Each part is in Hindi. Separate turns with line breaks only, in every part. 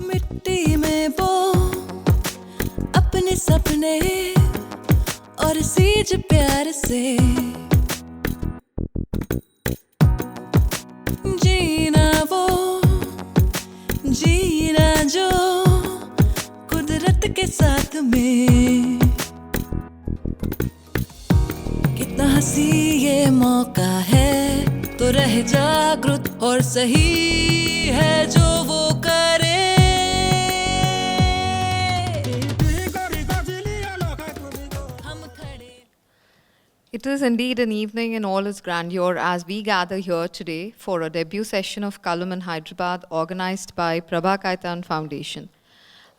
मिट्टी में वो अपने सपने और सीज प्यार से जीना वो जीना जो कुदरत के साथ में। कितना हंसी ये मौका है तो रह जागरूक और सही है जो वो करे।
It is indeed an evening in all its grandeur as we gather here today for a debut session of Kalam in Hyderabad organized by Prabha Kaitan Foundation.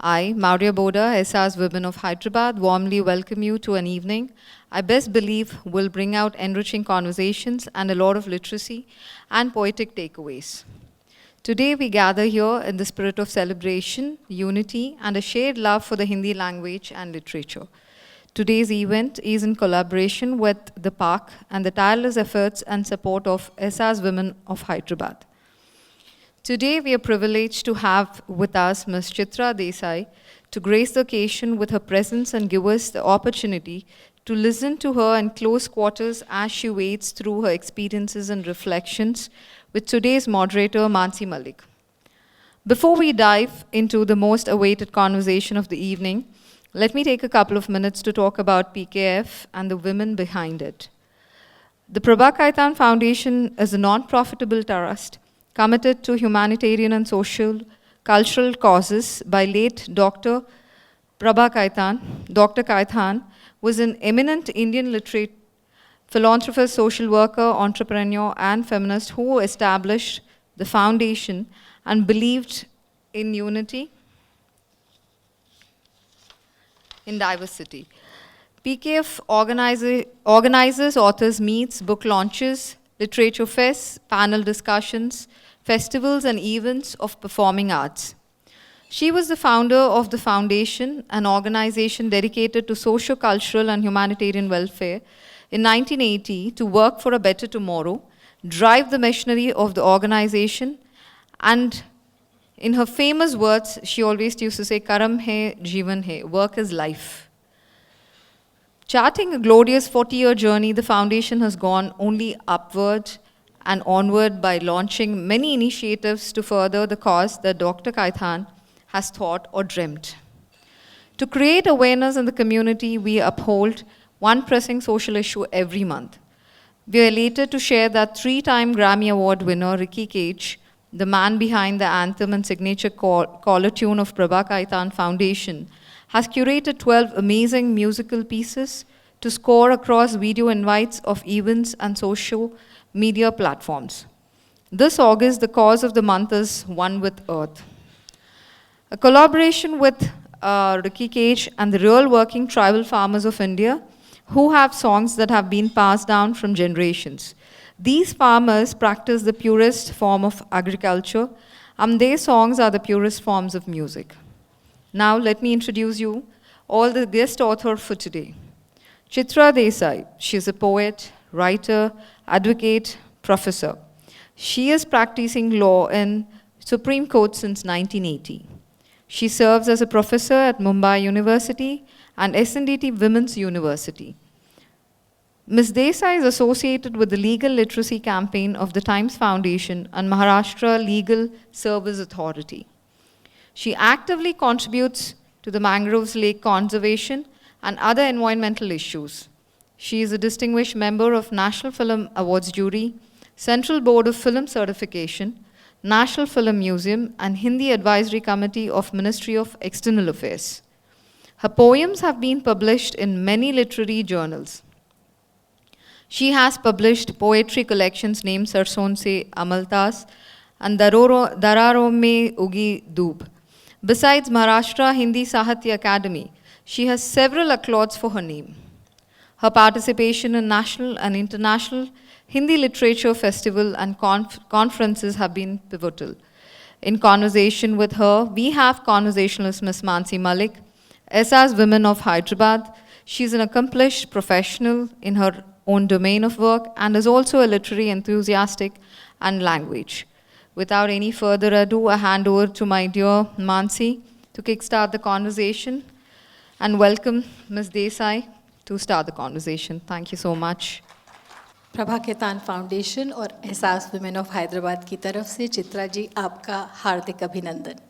I, Maurya Boda, SR's Women of Hyderabad, warmly welcome you to an evening I best believe will bring out enriching conversations and a lot of literacy and poetic takeaways. Today we gather here in the spirit of celebration, unity, and a shared love for the Hindi language and literature. Today's event is in collaboration with the Park and the tireless efforts and support of SR's Women of Hyderabad. Today, we are privileged to have with us Ms. Chitra Desai to grace the occasion with her presence and give us the opportunity to listen to her in close quarters as she wades through her experiences and reflections with today's moderator, Mansi Malik. Before we dive into the most awaited conversation of the evening, let me take a couple of minutes to talk about PKF and the women behind it. The Prabha Kaitan Foundation is a non-profitable trust committed to humanitarian and social, cultural causes by late Dr. Prabha Kaitan. Dr. Kaitan was an eminent Indian literate, philanthropist, social worker, entrepreneur, and feminist who established the foundation and believed in unity in diversity. PKF organizes authors' meets, book launches, literature fests, panel discussions, festivals, and events of performing arts. She was the founder of the foundation, an organization dedicated to socio-cultural and humanitarian welfare in 1980 to work for a better tomorrow, drive the machinery of the organization, and in her famous words, she always used to say, Karam hai, Jeevan hai, work is life. Charting a glorious 40-year journey, the foundation has gone only upward and onward by launching many initiatives to further the cause that Dr. Kaitan has thought or dreamt. To create awareness in the community, we uphold one pressing social issue every month. We are elated to share that 3-time Grammy Award winner Ricky Cage, the man behind the anthem and signature caller tune of Prabha Kaitan Foundation, has curated 12 amazing musical pieces to score across video invites of events and social media platforms. This August, the cause of the month is One with Earth. A collaboration with Ricky Cage and the real working tribal farmers of India who have songs that have been passed down from generations. These farmers practice the purest form of agriculture, and their songs are the purest forms of music. Now, let me introduce you all the guest author for today. Chitra Desai. She is a poet, writer, advocate, professor. She is practicing law in Supreme Court since 1980. She serves as a professor at Mumbai University and SNDT Women's University. Ms. Desai is associated with the Legal Literacy Campaign of the Times Foundation and Maharashtra Legal Service Authority. She actively contributes to the mangroves lake conservation and other environmental issues. She is a distinguished member of National Film Awards Jury, Central Board of Film Certification, National Film Museum, and Hindi Advisory Committee of Ministry of External Affairs. Her poems have been published in many literary journals. She has published poetry collections named Sarson Se Amaltas and Dararo Mein Ugi Doob. Besides Maharashtra Hindi Sahitya Academy, she has several accolades for her name. Her participation in national and international Hindi Literature Festival and conferences have been pivotal. In conversation with her, we have conversationalist Ms. Mansi Malik, SR's Women of Hyderabad. She is an accomplished professional in her own domain of work and is also a literary enthusiastic and language. Without any further ado, I hand over to my dear Mansi to kickstart the conversation and welcome Ms. Desai to start the conversation. Thank you so much.
Prabha Khaitan foundation और एहसास वुमेन ऑफ हैदराबाद की तरफ से चित्रा जी आपका हार्दिक अभिनंदन।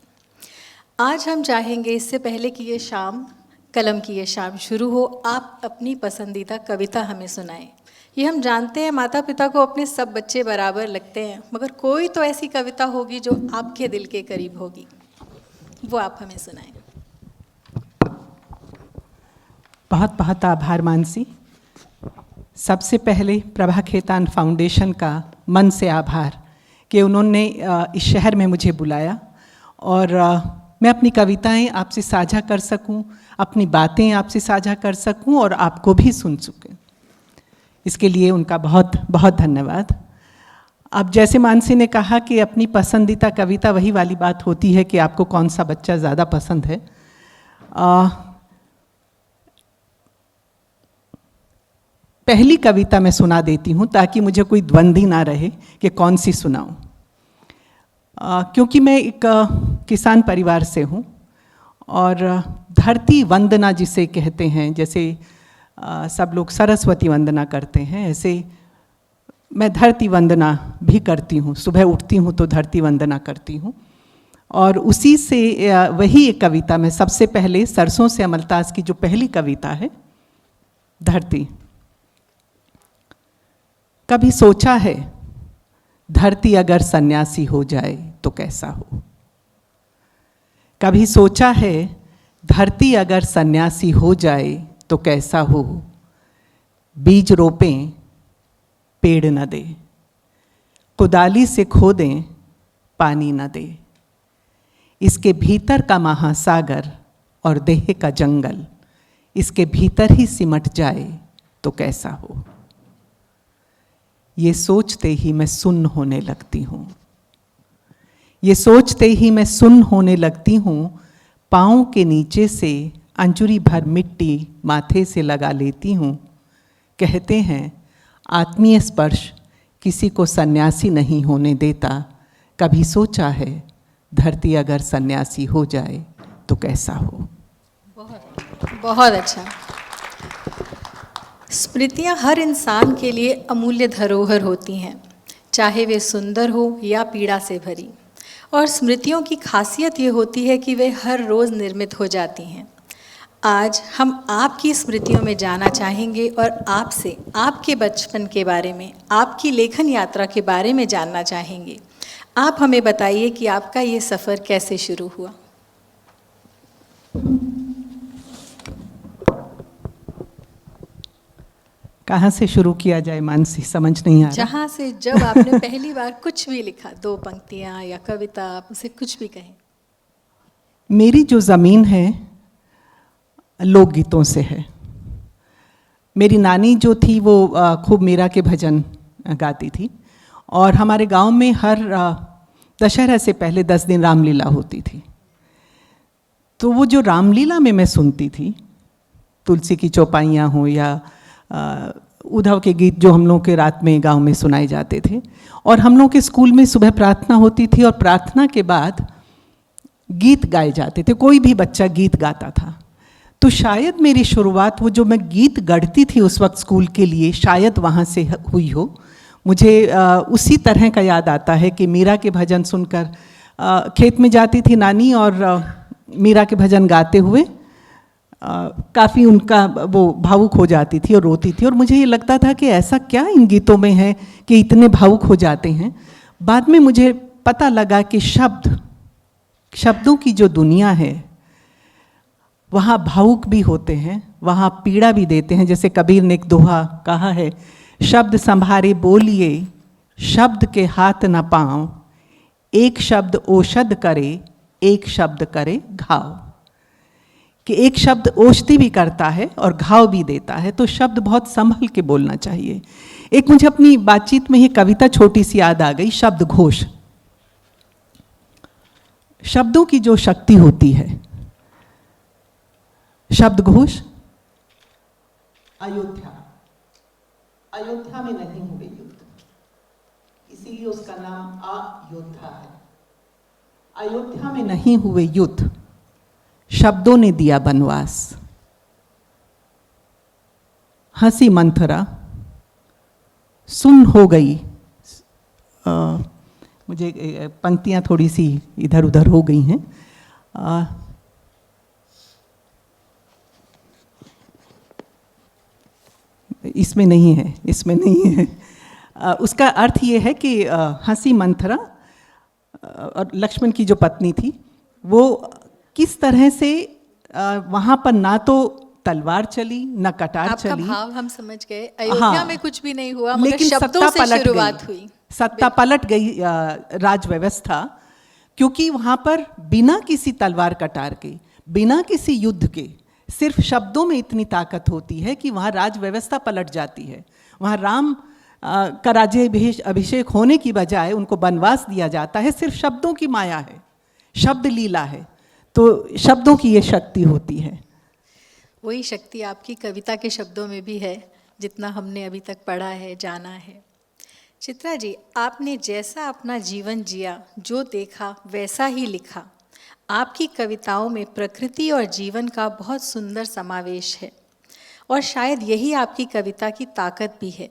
आज हम चाहेंगे इससे पहले कि ये शाम कलम की ये शाम शुरू हो, आप अपनी पसंदीदा कविता हमें सुनाएं। ये हम जानते हैं माता पिता को अपने सब बच्चे बराबर लगते हैं, मगर कोई तो ऐसी कविता होगी जो आपके दिल के करीब होगी, वो आप हमें सुनाएं।
बहुत बहुत आभार मानसी। सबसे पहले प्रभा खेतान फाउंडेशन का मन से आभार कि उन्होंने इस शहर में मुझे बुलाया और मैं अपनी कविताएं आपसे साझा कर सकूं, अपनी बातें आपसे साझा कर सकूं और आपको भी सुन सकूं। इसके लिए उनका बहुत बहुत धन्यवाद। अब जैसे मानसी ने कहा कि अपनी पसंदीदा कविता, वही वाली बात होती है कि आपको कौन सा बच्चा ज़्यादा पसंद है। पहली कविता मैं सुना देती हूँ ताकि मुझे कोई द्वंद्व ही ना रहे कि कौन सी सुनाऊँ। क्योंकि मैं एक किसान परिवार से हूँ और धरती वंदना जिसे कहते हैं, जैसे सब लोग सरस्वती वंदना करते हैं, ऐसे मैं धरती वंदना भी करती हूँ। सुबह उठती हूँ तो धरती वंदना करती हूँ और उसी से वही एक कविता मैं सबसे पहले सरसों से अमलतास की जो पहली कविता है, धरती। कभी सोचा है धरती अगर सन्यासी हो जाए तो कैसा हो? कभी सोचा है धरती अगर सन्यासी हो जाए तो कैसा हो? बीज रोपें पेड़ न दे, कुदाली से खोदें पानी न दे, इसके भीतर का महासागर और देह का जंगल इसके भीतर ही सिमट जाए तो कैसा हो? ये सोचते ही मैं सुन्न होने लगती हूँ, ये सोचते ही मैं सुन्न होने लगती हूँ। पाँव के नीचे से अंजुरी भर मिट्टी माथे से लगा लेती हूँ। कहते हैं आत्मीय स्पर्श किसी को सन्यासी नहीं होने देता। कभी सोचा है धरती अगर सन्यासी हो जाए तो कैसा हो?
बहुत बहुत अच्छा। स्मृतियाँ हर इंसान के लिए अमूल्य धरोहर होती हैं, चाहे वे सुंदर हो या पीड़ा से भरी। और स्मृतियों की खासियत ये होती है कि वे हर रोज़ निर्मित हो जाती हैं। आज हम आपकी स्मृतियों में जाना चाहेंगे और आपसे आपके बचपन के बारे में, आपकी लेखन यात्रा के बारे में जानना चाहेंगे। आप हमें बताइए कि आपका ये सफ़र कैसे शुरू हुआ।
कहाँ से शुरू किया जाए मानसी, समझ नहीं आ रहा।
जहाँ से जब आपने पहली बार कुछ भी लिखा, 2 पंक्तियाँ या कविता, आप उसे कुछ भी कहें।
मेरी जो ज़मीन है लोकगीतों से है। मेरी नानी जो थी वो खूब मीरा के भजन गाती थी और हमारे गांव में हर दशहरा से पहले 10 दिन रामलीला होती थी। तो वो जो रामलीला में मैं सुनती थी, तुलसी की चौपाइयाँ हों या उद्धव के गीत जो हम लोग के रात में गांव में सुनाए जाते थे, और हम लोग के स्कूल में सुबह प्रार्थना होती थी और प्रार्थना के बाद गीत गाए जाते थे। कोई भी बच्चा गीत गाता था। तो शायद मेरी शुरुआत वो जो मैं गीत गढ़ती थी उस वक्त स्कूल के लिए, शायद वहाँ से हुई हो। मुझे उसी तरह का याद आता है कि मीरा के भजन सुनकर खेत में जाती थी नानी और मीरा के भजन गाते हुए काफ़ी उनका वो भावुक हो जाती थी और रोती थी। और मुझे ये लगता था कि ऐसा क्या इन गीतों में है कि इतने भावुक हो जाते हैं। बाद में मुझे पता लगा कि शब्दों की जो दुनिया है वहाँ भावुक भी होते हैं, वहाँ पीड़ा भी देते हैं। जैसे कबीर ने एक दोहा कहा है, शब्द संभारे बोलिए शब्द के हाथ न पाँव, एक शब्द औषध करे एक शब्द करे घाव। कि एक शब्द औषधि भी करता है और घाव भी देता है। तो शब्द बहुत संभल के बोलना चाहिए। एक मुझे अपनी बातचीत में ही कविता छोटी सी याद आ गई, शब्द घोष। शब्दों की जो शक्ति होती है, शब्द घोष। अयोध्या में नहीं हुए युद्ध, इसीलिए उसका नाम अयोध्या है। अयोध्या में नहीं हुए युद्ध, शब्दों ने दिया बनवास। हंसी मंथरा सुन हो गई। मुझे पंक्तियां थोड़ी सी इधर उधर हो गई हैं। इसमें नहीं है, इसमें नहीं है। उसका अर्थ ये है कि हंसी मंथरा और लक्ष्मण की जो पत्नी थी वो किस तरह से वहाँ पर ना तो तलवार चली न कटार
आपका
चली।
भाव हम समझ गए। अयोध्या
हाँ,
में कुछ भी नहीं हुआ, मगर
लेकिन
शब्दों
सत्ता
से शुरुआत हुई।
सत्ता पलट गई राज व्यवस्था, क्योंकि वहाँ पर बिना किसी तलवार कटार के, बिना किसी युद्ध के, सिर्फ शब्दों में इतनी ताकत होती है कि वहाँ राज व्यवस्था पलट जाती है। वहाँ राम का राज्याभिषेक होने की बजाय उनको वनवास दिया जाता है। सिर्फ शब्दों की माया है, शब्द लीला है। तो शब्दों की ये शक्ति होती है।
वही शक्ति आपकी कविता के शब्दों में भी है, जितना हमने अभी तक पढ़ा है, जाना है। चित्रा जी, आपने जैसा अपना जीवन जिया, जो देखा वैसा ही लिखा। आपकी कविताओं में प्रकृति और जीवन का बहुत सुंदर समावेश है, और शायद यही आपकी कविता की ताकत भी है।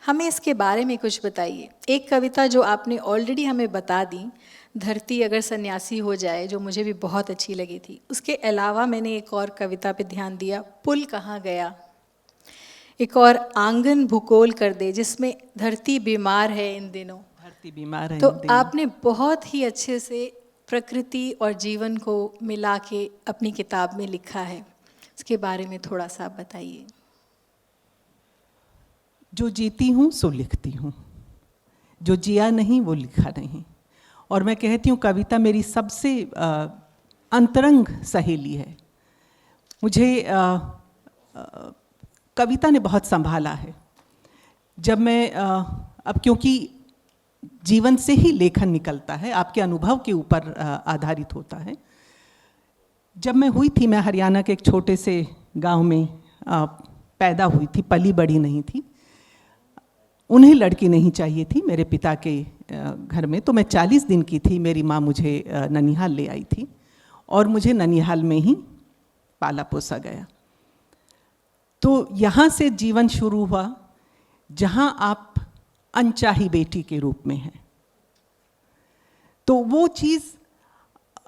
हमें इसके बारे में कुछ बताइए। एक कविता जो आपने ऑलरेडी हमें बता दी, धरती अगर सन्यासी हो जाए, जो मुझे भी बहुत अच्छी लगी थी। उसके अलावा मैंने एक और कविता पे ध्यान दिया, पुल कहाँ गया। एक और आंगन भूगोल कर दे, जिसमें धरती बीमार है इन दिनों।
धरती बीमार है
तो
इन दिनों।
आपने बहुत ही अच्छे से प्रकृति और जीवन को मिला के अपनी किताब में लिखा है। इसके बारे में थोड़ा सा आप बताइए।
जो जीती हूँ सो लिखती हूँ, जो जिया नहीं वो लिखा नहीं। और मैं कहती हूँ कविता मेरी सबसे अंतरंग सहेली है। मुझे कविता ने बहुत संभाला है। जब मैं अब क्योंकि जीवन से ही लेखन निकलता है, आपके अनुभव के ऊपर आधारित होता है। जब मैं हुई थी, मैं हरियाणा के एक छोटे से गांव में पैदा हुई थी, पली बड़ी नहीं थी। उन्हें लड़की नहीं चाहिए थी मेरे पिता के घर में। तो मैं 40 दिन की थी, मेरी माँ मुझे ननिहाल ले आई थी और मुझे ननिहाल में ही पाला पोसा गया। तो यहाँ से जीवन शुरू हुआ, जहाँ आप अनचाही बेटी के रूप में हैं। तो वो चीज़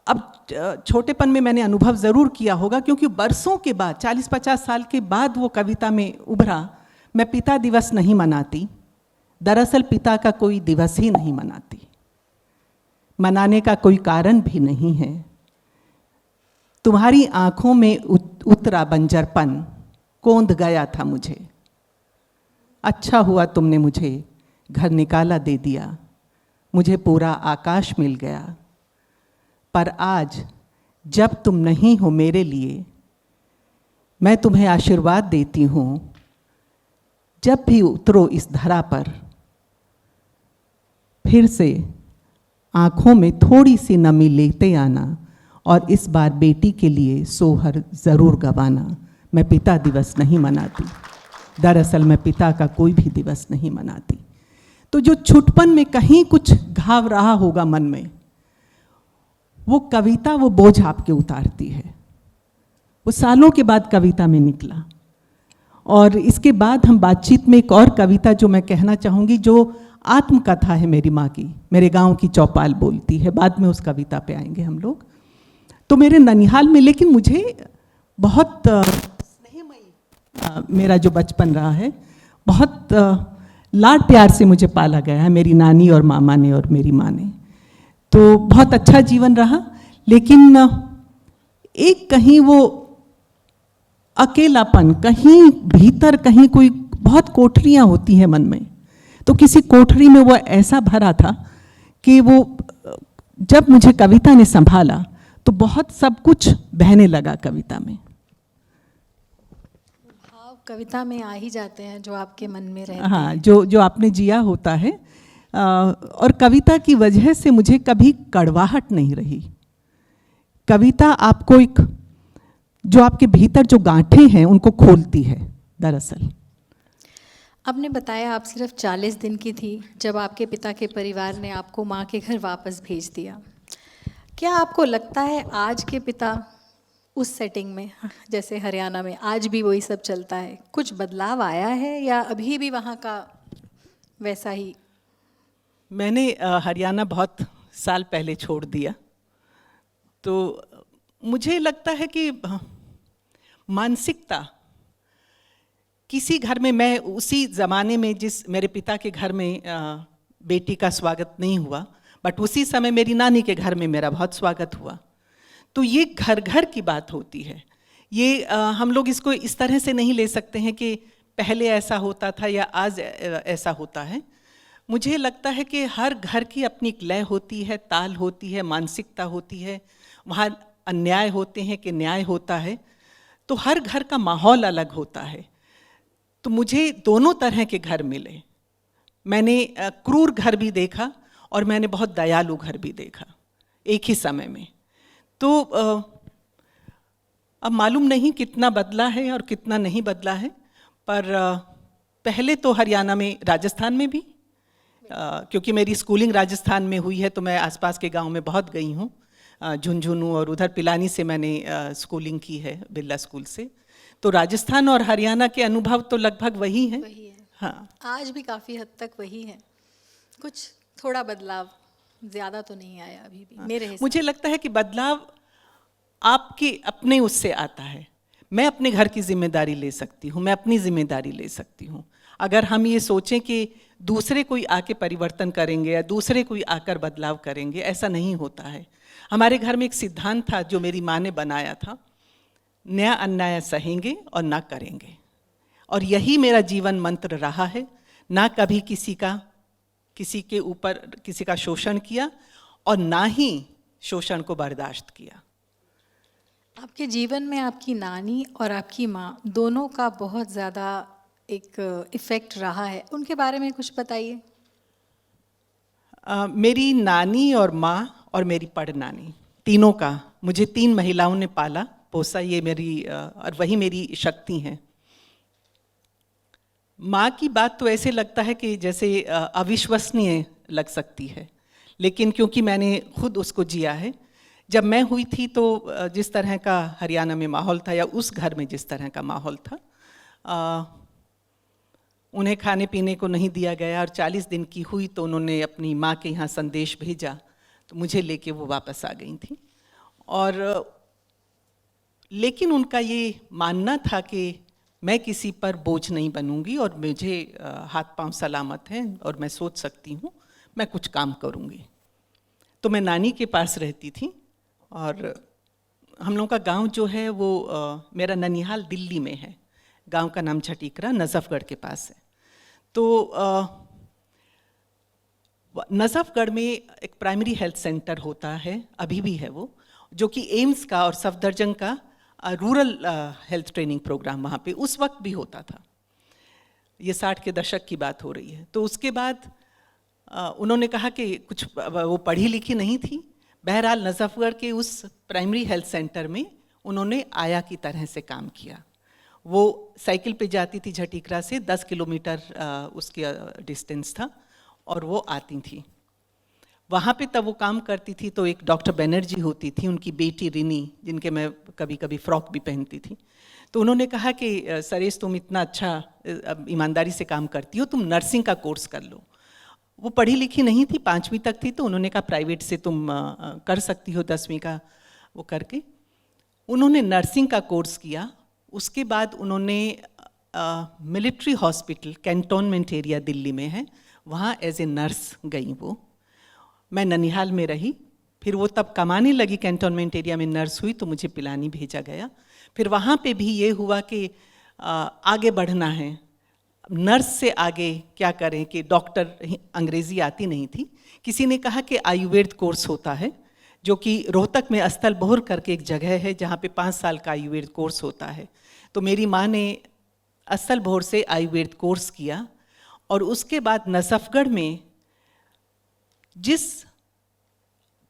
अब छोटेपन में मैंने अनुभव ज़रूर किया होगा, क्योंकि बरसों के बाद, 40-50 साल के बाद वो कविता में उभरा। मैं पिता दिवस नहीं मनाती, दरअसल पिता का कोई दिवस ही नहीं मनाती, मनाने का कोई कारण भी नहीं है। तुम्हारी आंखों में उतरा बंजरपन कौंध गया था मुझे। अच्छा हुआ तुमने मुझे घर निकाला दे दिया, मुझे पूरा आकाश मिल गया। पर आज जब तुम नहीं हो मेरे लिए, मैं तुम्हें आशीर्वाद देती हूँ, जब भी उतरो इस धरा पर, फिर से आँखों में थोड़ी सी नमी लेते आना, और इस बार बेटी के लिए सोहर ज़रूर गवाना। मैं पिता दिवस नहीं मनाती, दरअसल मैं पिता का कोई भी दिवस नहीं मनाती। तो जो छुटपन में कहीं कुछ घाव रहा होगा मन में, वो कविता वो बोझ आपके उतारती है। वो सालों के बाद कविता में निकला। और इसके बाद हम बातचीत में एक और कविता जो मैं कहना चाहूँगी, जो आत्मकथा है मेरी माँ की, मेरे गांव की चौपाल बोलती है। बाद में उस कविता पे आएंगे हम लोग। तो मेरे ननिहाल में, लेकिन मुझे बहुत स्नेहमयी मेरा जो बचपन रहा है, बहुत लाड प्यार से मुझे पाला गया है मेरी नानी और मामा ने और मेरी माँ ने। तो बहुत अच्छा जीवन रहा, लेकिन एक कहीं वो अकेलापन, कहीं भीतर कहीं कोई बहुत कोठरियाँ होती हैं मन में। तो किसी कोठरी में वो ऐसा भरा था कि वो जब मुझे कविता ने संभाला तो बहुत सब कुछ बहने लगा कविता में।
भाव कविता में आ ही जाते हैं जो आपके मन में रहते हैं।
हाँ, जो आपने जिया होता है। और कविता की वजह से मुझे कभी कड़वाहट नहीं रही। कविता आपको एक, जो आपके भीतर जो गांठें हैं उनको खोलती है दरअसल।
आपने बताया आप सिर्फ 40 दिन की थी जब आपके पिता के परिवार ने आपको माँ के घर वापस भेज दिया। क्या आपको लगता है आज के पिता उस सेटिंग में, जैसे हरियाणा में आज भी वही सब चलता है, कुछ बदलाव आया है या अभी भी वहाँ का वैसा ही?
मैंने हरियाणा बहुत साल पहले छोड़ दिया, तो मुझे लगता है कि मानसिकता किसी घर में, मैं उसी ज़माने में जिस मेरे पिता के घर में बेटी का स्वागत नहीं हुआ, बट उसी समय मेरी नानी के घर में मेरा बहुत स्वागत हुआ। तो ये घर घर की बात होती है। ये हम लोग इसको इस तरह से नहीं ले सकते हैं कि पहले ऐसा होता था या आज ऐसा होता है। मुझे लगता है कि हर घर की अपनी एक लय होती है, ताल होती है, मानसिकता होती है। वहाँ अन्याय होते हैं कि न्याय होता है, तो हर घर का माहौल अलग होता है। तो मुझे दोनों तरह के घर मिले। मैंने क्रूर घर भी देखा और मैंने बहुत दयालु घर भी देखा एक ही समय में। तो अब मालूम नहीं कितना बदला है और कितना नहीं बदला है, पर पहले तो हरियाणा में, राजस्थान में भी, क्योंकि मेरी स्कूलिंग राजस्थान में हुई है तो मैं आसपास के गांव में बहुत गई हूँ। झुंझुनू और उधर पिलानी से मैंने स्कूलिंग की है, बिरला स्कूल से। तो राजस्थान और हरियाणा के अनुभव तो लगभग वही हैं।
वही है।
हाँ,
आज भी काफ़ी हद तक वही है, कुछ थोड़ा बदलाव, ज़्यादा तो नहीं आया अभी भी मेरे हिसाब।
मुझे लगता है कि बदलाव आपके अपने उससे आता है। मैं अपने घर की जिम्मेदारी ले सकती हूँ, मैं अपनी जिम्मेदारी ले सकती हूँ। अगर हम ये सोचें कि दूसरे कोई आके परिवर्तन करेंगे या दूसरे कोई आकर बदलाव करेंगे, ऐसा नहीं होता है। हमारे घर में एक सिद्धांत था जो मेरी माँ ने बनाया था, न्याय अन्याय सहेंगे और ना करेंगे। और यही मेरा जीवन मंत्र रहा है। ना कभी किसी के ऊपर किसी का शोषण किया और ना ही शोषण को बर्दाश्त किया।
आपके जीवन में आपकी नानी और आपकी माँ दोनों का बहुत ज़्यादा एक इफ़ेक्ट रहा है, उनके बारे में कुछ बताइए।
मेरी नानी और माँ और मेरी पड़नानी, तीनों का, मुझे 3 महिलाओं ने पाला पोसा। ये मेरी और वही मेरी शक्ति है। माँ की बात तो ऐसे लगता है कि जैसे अविश्वसनीय लग सकती है, लेकिन क्योंकि मैंने खुद उसको जिया है। जब मैं हुई थी तो जिस तरह का हरियाणा में माहौल था या उस घर में जिस तरह का माहौल था, उन्हें खाने पीने को नहीं दिया गया और 40 दिन की हुई तो उन्होंने अपनी माँ के यहाँ संदेश भेजा, तो मुझे लेके वो वापस आ गई थी। और लेकिन उनका ये मानना था कि मैं किसी पर बोझ नहीं बनूंगी और मुझे हाथ पांव सलामत हैं और मैं सोच सकती हूँ, मैं कुछ काम करूँगी। तो मैं नानी के पास रहती थी और हम लोगों का गांव जो है वो मेरा ननिहाल दिल्ली में है। गांव का नाम झटीकरा, नजफगढ़ के पास है। तो नजफगढ़ में एक प्राइमरी हेल्थ सेंटर होता है, अभी भी है वो, जो कि एम्स का और सफदरजंग का रूरल हेल्थ ट्रेनिंग प्रोग्राम वहाँ पे उस वक्त भी होता था। ये 60 के दशक की बात हो रही है। तो उसके बाद उन्होंने कहा कि कुछ, वो पढ़ी लिखी नहीं थी, बहरहाल नजफगढ़ के उस प्राइमरी हेल्थ सेंटर में उन्होंने आया की तरह से काम किया। वो साइकिल पे जाती थी झटीकरा से, 10 किलोमीटर उसके डिस्टेंस था, और वो आती थी वहाँ पे। तब वो काम करती थी तो एक डॉक्टर बनर्जी होती थी, उनकी बेटी रिनी, जिनके मैं कभी कभी फ्रॉक भी पहनती थी। तो उन्होंने कहा कि सरेश, तुम इतना अच्छा ईमानदारी से काम करती हो, तुम नर्सिंग का कोर्स कर लो। वो पढ़ी लिखी नहीं थी, 5वीं तक थी, तो उन्होंने कहा प्राइवेट से तुम कर सकती हो 10वीं का वो करके। उन्होंने नर्सिंग का कोर्स किया। उसके बाद उन्होंने military hospital, cantonment area Delhi में है, वहाँ एज ए नर्स गई वो। मैं ननिहाल में रही, फिर वो तब कमाने लगी, कैंटोनमेंट एरिया में नर्स हुई तो मुझे पिलानी भेजा गया। फिर वहाँ पे भी ये हुआ कि आगे बढ़ना है, नर्स से आगे क्या करें कि डॉक्टर, अंग्रेज़ी आती नहीं थी। किसी ने कहा कि आयुर्वेद कोर्स होता है, जो कि रोहतक में अस्थल बोहर करके एक जगह है जहाँ पे 5 साल का आयुर्वेद कोर्स होता है। तो मेरी माँ ने अस्थल बोहर से आयुर्वेद कोर्स किया और उसके बाद नजफगढ़ में जिस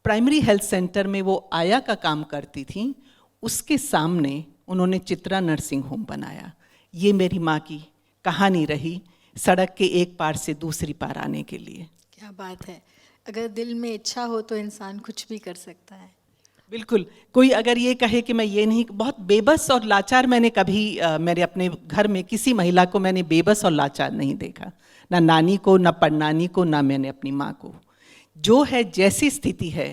प्राइमरी हेल्थ सेंटर में वो आया का काम करती थी, उसके सामने उन्होंने चित्रा नर्सिंग होम बनाया। ये मेरी माँ की कहानी रही, सड़क के एक पार से दूसरी पार आने के लिए।
क्या बात है, अगर दिल में इच्छा हो तो इंसान कुछ भी कर सकता है।
बिल्कुल, कोई अगर ये कहे कि मैं ये नहीं, बहुत बेबस और लाचार मैंने कभी मेरे अपने घर में किसी महिला को मैंने बेबस और लाचार नहीं देखा, ना नानी को, ना परनानी को, ना मैंने अपनी माँ को। जो है जैसी स्थिति है,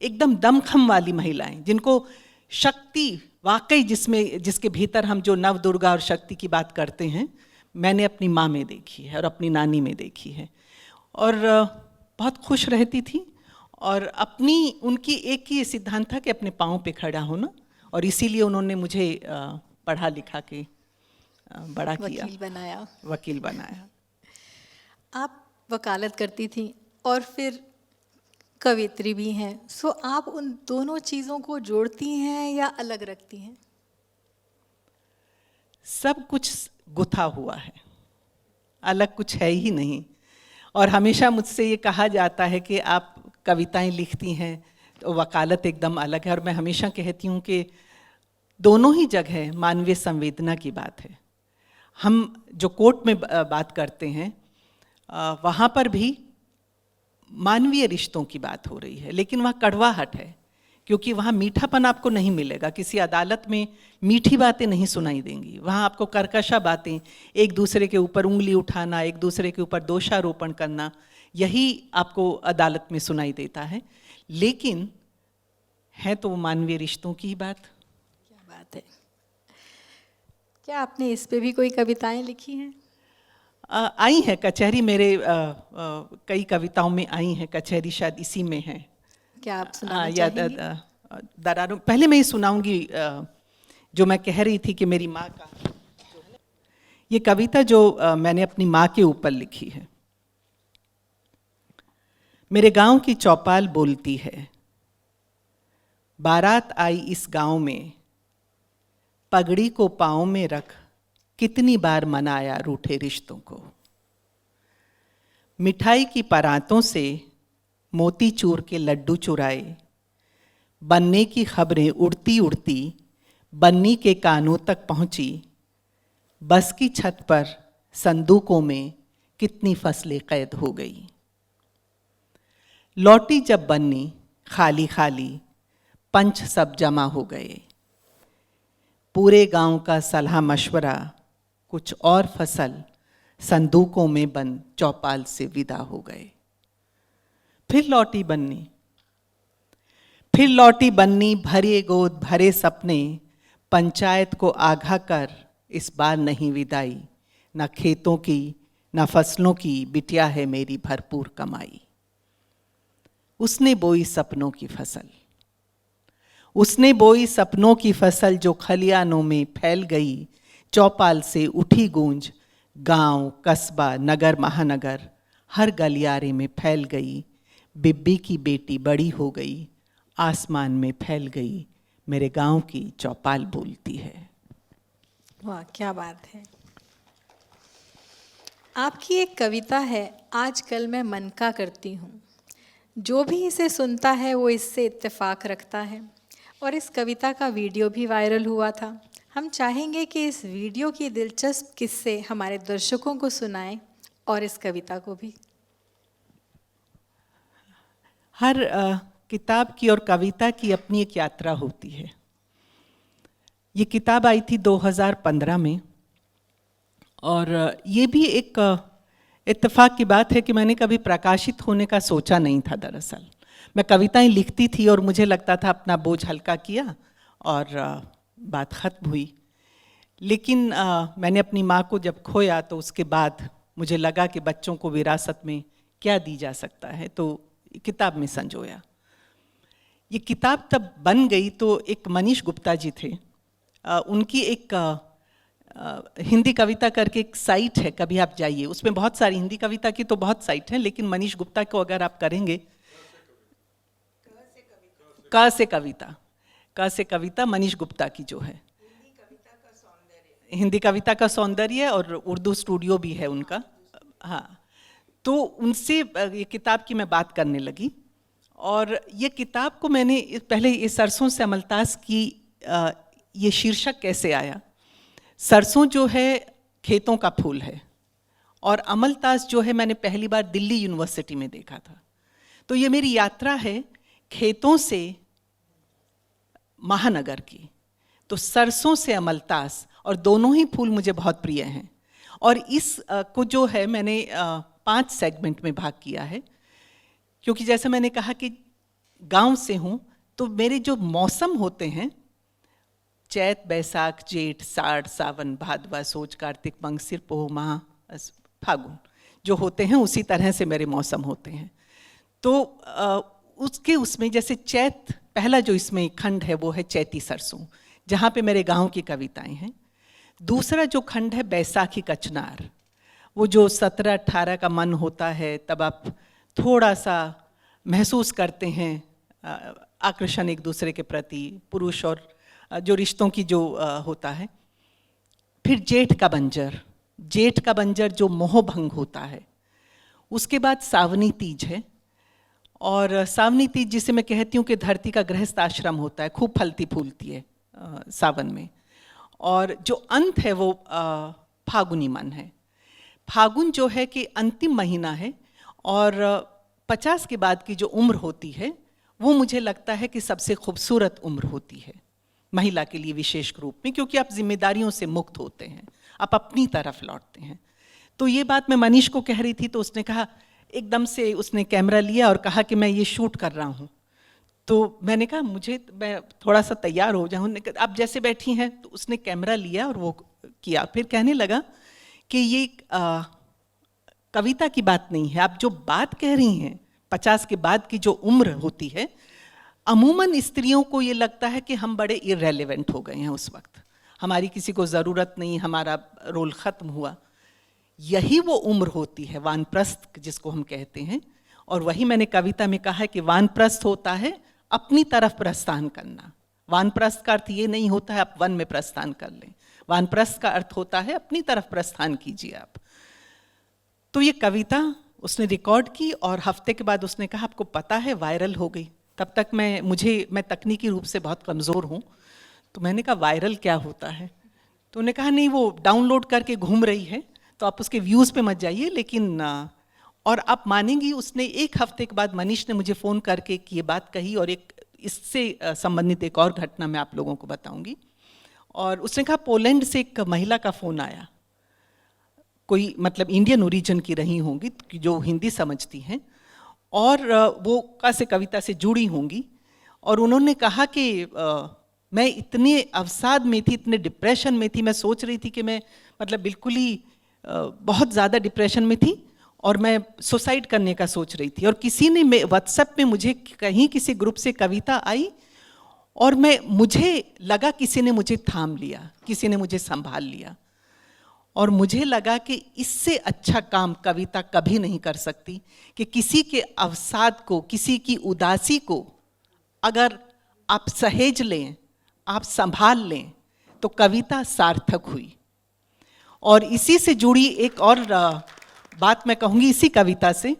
एकदम दमखम वाली महिलाएं, जिनको शक्ति वाकई जिसके भीतर हम जो नव दुर्गा और शक्ति की बात करते हैं, मैंने अपनी माँ में देखी है और अपनी नानी में देखी है। और बहुत खुश रहती थी, और अपनी उनकी एक ही सिद्धांत था कि अपने पाँव पे खड़ा होना, और इसीलिए उन्होंने मुझे पढ़ा लिखा के बड़ा किया, वकील बनाया।
आप वकालत करती थी और फिर कवित्री भी हैं, सो आप उन दोनों चीज़ों को जोड़ती हैं या अलग रखती हैं?
सब कुछ गुथा हुआ है, अलग कुछ है ही नहीं। और हमेशा मुझसे ये कहा जाता है कि आप कविताएं लिखती हैं तो वकालत एकदम अलग है, और मैं हमेशा कहती हूँ कि दोनों ही जगह मानवीय संवेदना की बात है। हम जो कोर्ट में बात करते हैं वहाँ पर भी मानवीय रिश्तों की बात हो रही है, लेकिन वहाँ कड़वाहट है, क्योंकि वहाँ मीठापन आपको नहीं मिलेगा। किसी अदालत में मीठी बातें नहीं सुनाई देंगी, वहाँ आपको कर्कशा बातें, एक दूसरे के ऊपर उंगली उठाना, एक दूसरे के ऊपर दोषारोपण करना, यही आपको अदालत में सुनाई देता है। लेकिन है तो वो मानवीय रिश्तों की ही बात।
क्या बात है। क्या आपने इस पे भी कोई कविताएं लिखी हैं?
आई हैं, कचहरी मेरे कई कविताओं में आई हैं, कचहरी शायद इसी में है।
क्या आप सुनाना चाहेंगी?
दरारों, पहले मैं ये सुनाऊंगी जो मैं कह रही थी कि मेरी माँ का ये कविता जो मैंने अपनी माँ के ऊपर लिखी है। मेरे गांव की चौपाल बोलती है, बारात आई इस गांव में, पगड़ी को पाँव में रख, कितनी बार मनाया रूठे रिश्तों को। मिठाई की परातों से मोती चूर के लड्डू चुराए, बनने की खबरें उड़ती उड़ती बन्नी के कानों तक पहुंची। बस की छत पर संदूकों में कितनी फसलें कैद हो गई। लौटी जब बन्नी खाली खाली, पंच सब जमा हो गए। पूरे गांव का सलाह मशवरा, कुछ और फसल संदूकों में बंद चौपाल से विदा हो गए। फिर लौटी बन्नी, भरे गोद भरे सपने, पंचायत को आगाह कर, इस बार नहीं विदाई। न खेतों की न फसलों की, बिटिया है मेरी भरपूर कमाई। उसने बोई सपनों की फसल, जो खलियानों में फैल गई। चौपाल से उठी गूंज, गांव कस्बा नगर महानगर, हर गलियारे में फैल गई। बिब्बी की बेटी बड़ी हो गई, आसमान में फैल गई। मेरे गांव की चौपाल बोलती है।
वाह, क्या बात है। आपकी एक कविता है, आजकल मैं मन का करती हूँ। जो भी इसे सुनता है वो इससे इत्तेफाक रखता है, और इस कविता का वीडियो भी वायरल हुआ था। हम चाहेंगे कि इस वीडियो की दिलचस्प किस्से हमारे दर्शकों को सुनाएं, और इस कविता को भी।
हर किताब की और कविता की अपनी एक यात्रा होती है। ये किताब आई थी 2015 में, और ये भी एक इत्तेफाक की बात है कि मैंने कभी प्रकाशित होने का सोचा नहीं था। दरअसल मैं कविताएं लिखती थी और मुझे लगता था अपना बोझ हल्का किया और बात ख़त्म हुई। लेकिन मैंने अपनी माँ को जब खोया तो उसके बाद मुझे लगा कि बच्चों को विरासत में क्या दी जा सकता है, तो किताब में संजोया। ये किताब तब बन गई तो एक मनीष गुप्ता जी थे, उनकी एक हिंदी कविता करके एक साइट है, कभी आप जाइए, उसमें बहुत सारी हिंदी कविता की तो बहुत साइट हैं, लेकिन मनीष गुप्ता को अगर आप करेंगे, क से कविता मनीष गुप्ता की जो है, हिंदी कविता का सौंदर्य, और उर्दू स्टूडियो भी है उनका। हाँ, तो उनसे ये किताब की मैं बात करने लगी, और ये किताब को मैंने पहले ये सरसों से अमलतास की ये शीर्षक कैसे आया। सरसों जो है खेतों का फूल है, और अमलतास जो है मैंने पहली बार दिल्ली यूनिवर्सिटी में देखा था। तो ये मेरी यात्रा है खेतों से महानगर की। तो सरसों से अमलतास, और दोनों ही फूल मुझे बहुत प्रिय हैं। और इस को जो है मैंने 5 सेगमेंट में भाग किया है, क्योंकि जैसे मैंने कहा कि गांव से हूँ, तो मेरे जो मौसम होते हैं, चैत, बैसाख, जेठ, साड़, सावन, भादवा, सोच, कार्तिक, मंगसिर, पोह, माह, फागुन जो होते हैं, उसी तरह से मेरे मौसम होते हैं। तो उसमें जैसे चैत, पहला जो इसमें खंड है वो है चैती सरसों, जहाँ पे मेरे गांव की कविताएं हैं। दूसरा जो खंड है बैसाखी कचनार, वो जो 17-18 का मन होता है, तब आप थोड़ा सा महसूस करते हैं आकर्षण एक दूसरे के प्रति, पुरुष और जो रिश्तों की जो होता है। फिर जेठ का बंजर, जेठ का बंजर जो मोहभंग होता है। उसके बाद सावनी तीज है, और सावनी तीज जिसे मैं कहती हूँ कि धरती का गृहस्थ आश्रम होता है, खूब फलती फूलती है सावन में। और जो अंत है वो फागुनी मन है। फागुन जो है कि अंतिम महीना है, और 50 के बाद की जो उम्र होती है वो मुझे लगता है कि सबसे खूबसूरत उम्र होती है महिला के लिए विशेष रूप में, क्योंकि आप जिम्मेदारियों से मुक्त होते हैं, आप अपनी तरफ लौटते हैं। तो ये बात मैं मनीष को कह रही थी, तो उसने कहा, एकदम से उसने कैमरा लिया और कहा कि मैं ये शूट कर रहा हूँ। तो मैंने कहा मैं थोड़ा सा तैयार हो जाऊँ। आप जैसे बैठी हैं, तो उसने कैमरा लिया और वो किया। फिर कहने लगा कि ये कविता की बात नहीं है, आप जो बात कह रही हैं 50 के बाद की जो उम्र होती है, अमूमन स्त्रियों को ये लगता है कि हम बड़े इररेलेवेंट हो गए हैं उस वक्त, हमारी किसी को ज़रूरत नहीं, हमारा रोल ख़त्म हुआ। यही वो उम्र होती है वानप्रस्थ जिसको हम कहते हैं। और वही मैंने कविता में कहा है कि वानप्रस्थ होता है अपनी तरफ प्रस्थान करना। वानप्रस्थ का अर्थ ये नहीं होता है आप वन में प्रस्थान कर लें, वानप्रस्थ का अर्थ होता है अपनी तरफ प्रस्थान कीजिए आप। तो ये कविता उसने रिकॉर्ड की, और हफ्ते के बाद उसने कहा आपको पता है वायरल हो गई। तब तक मैं तकनीकी रूप से बहुत कमज़ोर हूँ, तो मैंने कहा वायरल क्या होता है? तो उन्होंने कहा नहीं, वो डाउनलोड करके घूम रही है, तो आप उसके व्यूज़ पे मत जाइए। लेकिन और आप मानेंगी, उसने 1 हफ्ते के बाद मनीष ने मुझे फ़ोन करके ये बात कही, और एक इससे संबंधित एक और घटना मैं आप लोगों को बताऊंगी। और उसने कहा पोलैंड से एक महिला का फ़ोन आया, कोई मतलब इंडियन ओरिजिन की रही होंगी जो हिंदी समझती हैं, और वो कैसे कविता से जुड़ी होंगी। और उन्होंने कहा कि मैं इतने अवसाद में थी, इतने डिप्रेशन में थी, मैं सोच रही थी कि मैं मतलब बिल्कुल ही बहुत ज़्यादा डिप्रेशन में थी, और मैं सुसाइड करने का सोच रही थी। और किसी ने व्हाट्सएप में मुझे कहीं किसी ग्रुप से कविता आई, और मुझे लगा किसी ने मुझे थाम लिया, किसी ने मुझे संभाल लिया, और मुझे लगा कि इससे अच्छा काम कविता कभी नहीं कर सकती कि किसी के अवसाद को, किसी की उदासी को अगर आप सहेज लें, आप संभाल लें, तो कविता सार्थक हुई। और इसी से जुड़ी एक और बात मैं कहूँगी इसी कविता से।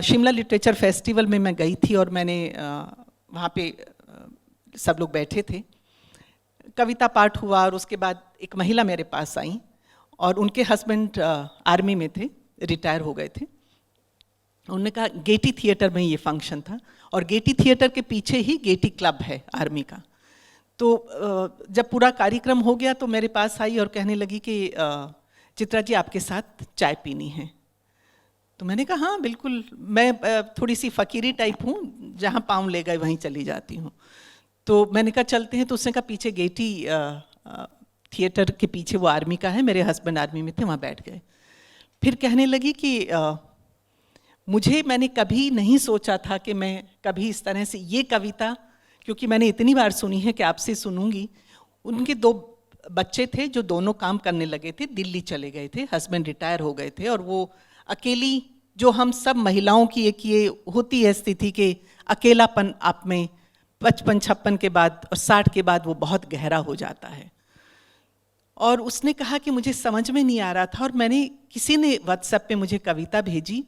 शिमला लिटरेचर फेस्टिवल में मैं गई थी, और मैंने वहाँ पे सब लोग बैठे थे, कविता पाठ हुआ, और उसके बाद एक महिला मेरे पास आई, और उनके हस्बैंड आर्मी में थे, रिटायर हो गए थे। उन्होंने कहा गेटी थिएटर में ये फंक्शन था, और गेटी थिएटर के पीछे ही गेटी क्लब है आर्मी का। तो जब पूरा कार्यक्रम हो गया तो मेरे पास आई और कहने लगी कि चित्रा जी आपके साथ चाय पीनी है। तो मैंने कहा हाँ बिल्कुल, मैं थोड़ी सी फ़कीरी टाइप हूँ, जहाँ पाँव ले गए वहीं चली जाती हूँ। तो मैंने कहा चलते हैं। तो उसने कहा पीछे गेटी थिएटर के पीछे वो आर्मी का है, मेरे हस्बैंड आर्मी में थे, वहाँ बैठ गए। फिर कहने लगी कि मैंने कभी नहीं सोचा था कि मैं कभी इस तरह से ये कविता, क्योंकि मैंने इतनी बार सुनी है कि आपसे सुनूंगी। उनके 2 बच्चे थे जो दोनों काम करने लगे थे, दिल्ली चले गए थे, हस्बैंड रिटायर हो गए थे, और वो अकेली, जो हम सब महिलाओं की एक ये होती है स्थिति कि अकेलापन आप में 55-56 के बाद और 60 के बाद वो बहुत गहरा हो जाता है। और उसने कहा कि मुझे समझ में नहीं आ रहा था, और किसी ने व्हाट्सएप पे मुझे कविता भेजी।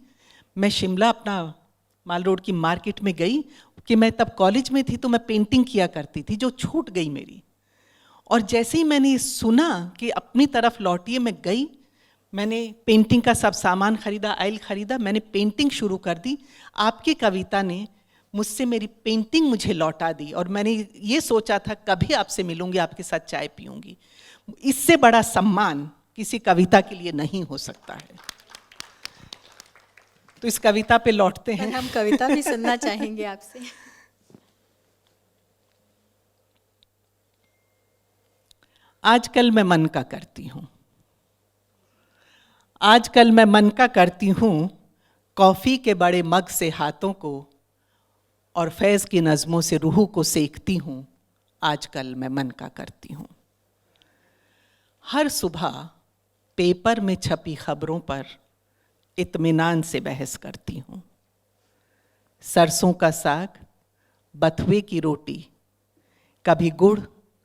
मैं शिमला अपना माल रोड की मार्केट में गई, कि मैं तब कॉलेज में थी तो मैं पेंटिंग किया करती थी, जो छूट गई मेरी। और जैसे ही मैंने सुना कि अपनी तरफ लौटिए, मैं गई, मैंने पेंटिंग का सब सामान खरीदा, ऑयल खरीदा, मैंने पेंटिंग शुरू कर दी। आपकी कविता ने मुझसे मेरी पेंटिंग मुझे लौटा दी और मैंने ये सोचा था कभी आपसे मिलूंगी, आपके साथ चाय पीऊंगी। इससे बड़ा सम्मान किसी कविता के लिए नहीं हो सकता है। तो इस कविता पे लौटते हैं।
हम कविता भी सुनना चाहेंगे आपसे।
आजकल मैं मन का करती हूँ, आजकल मैं मन का करती हूँ, कॉफ़ी के बड़े मग से हाथों को और फैज़ की नज़मों से रूह को सेकती हूँ। आजकल मैं मन का करती हूँ। हर सुबह पेपर में छपी खबरों पर इत्मीनान से बहस करती हूँ। सरसों का साग, बथुए की रोटी, कभी गुड़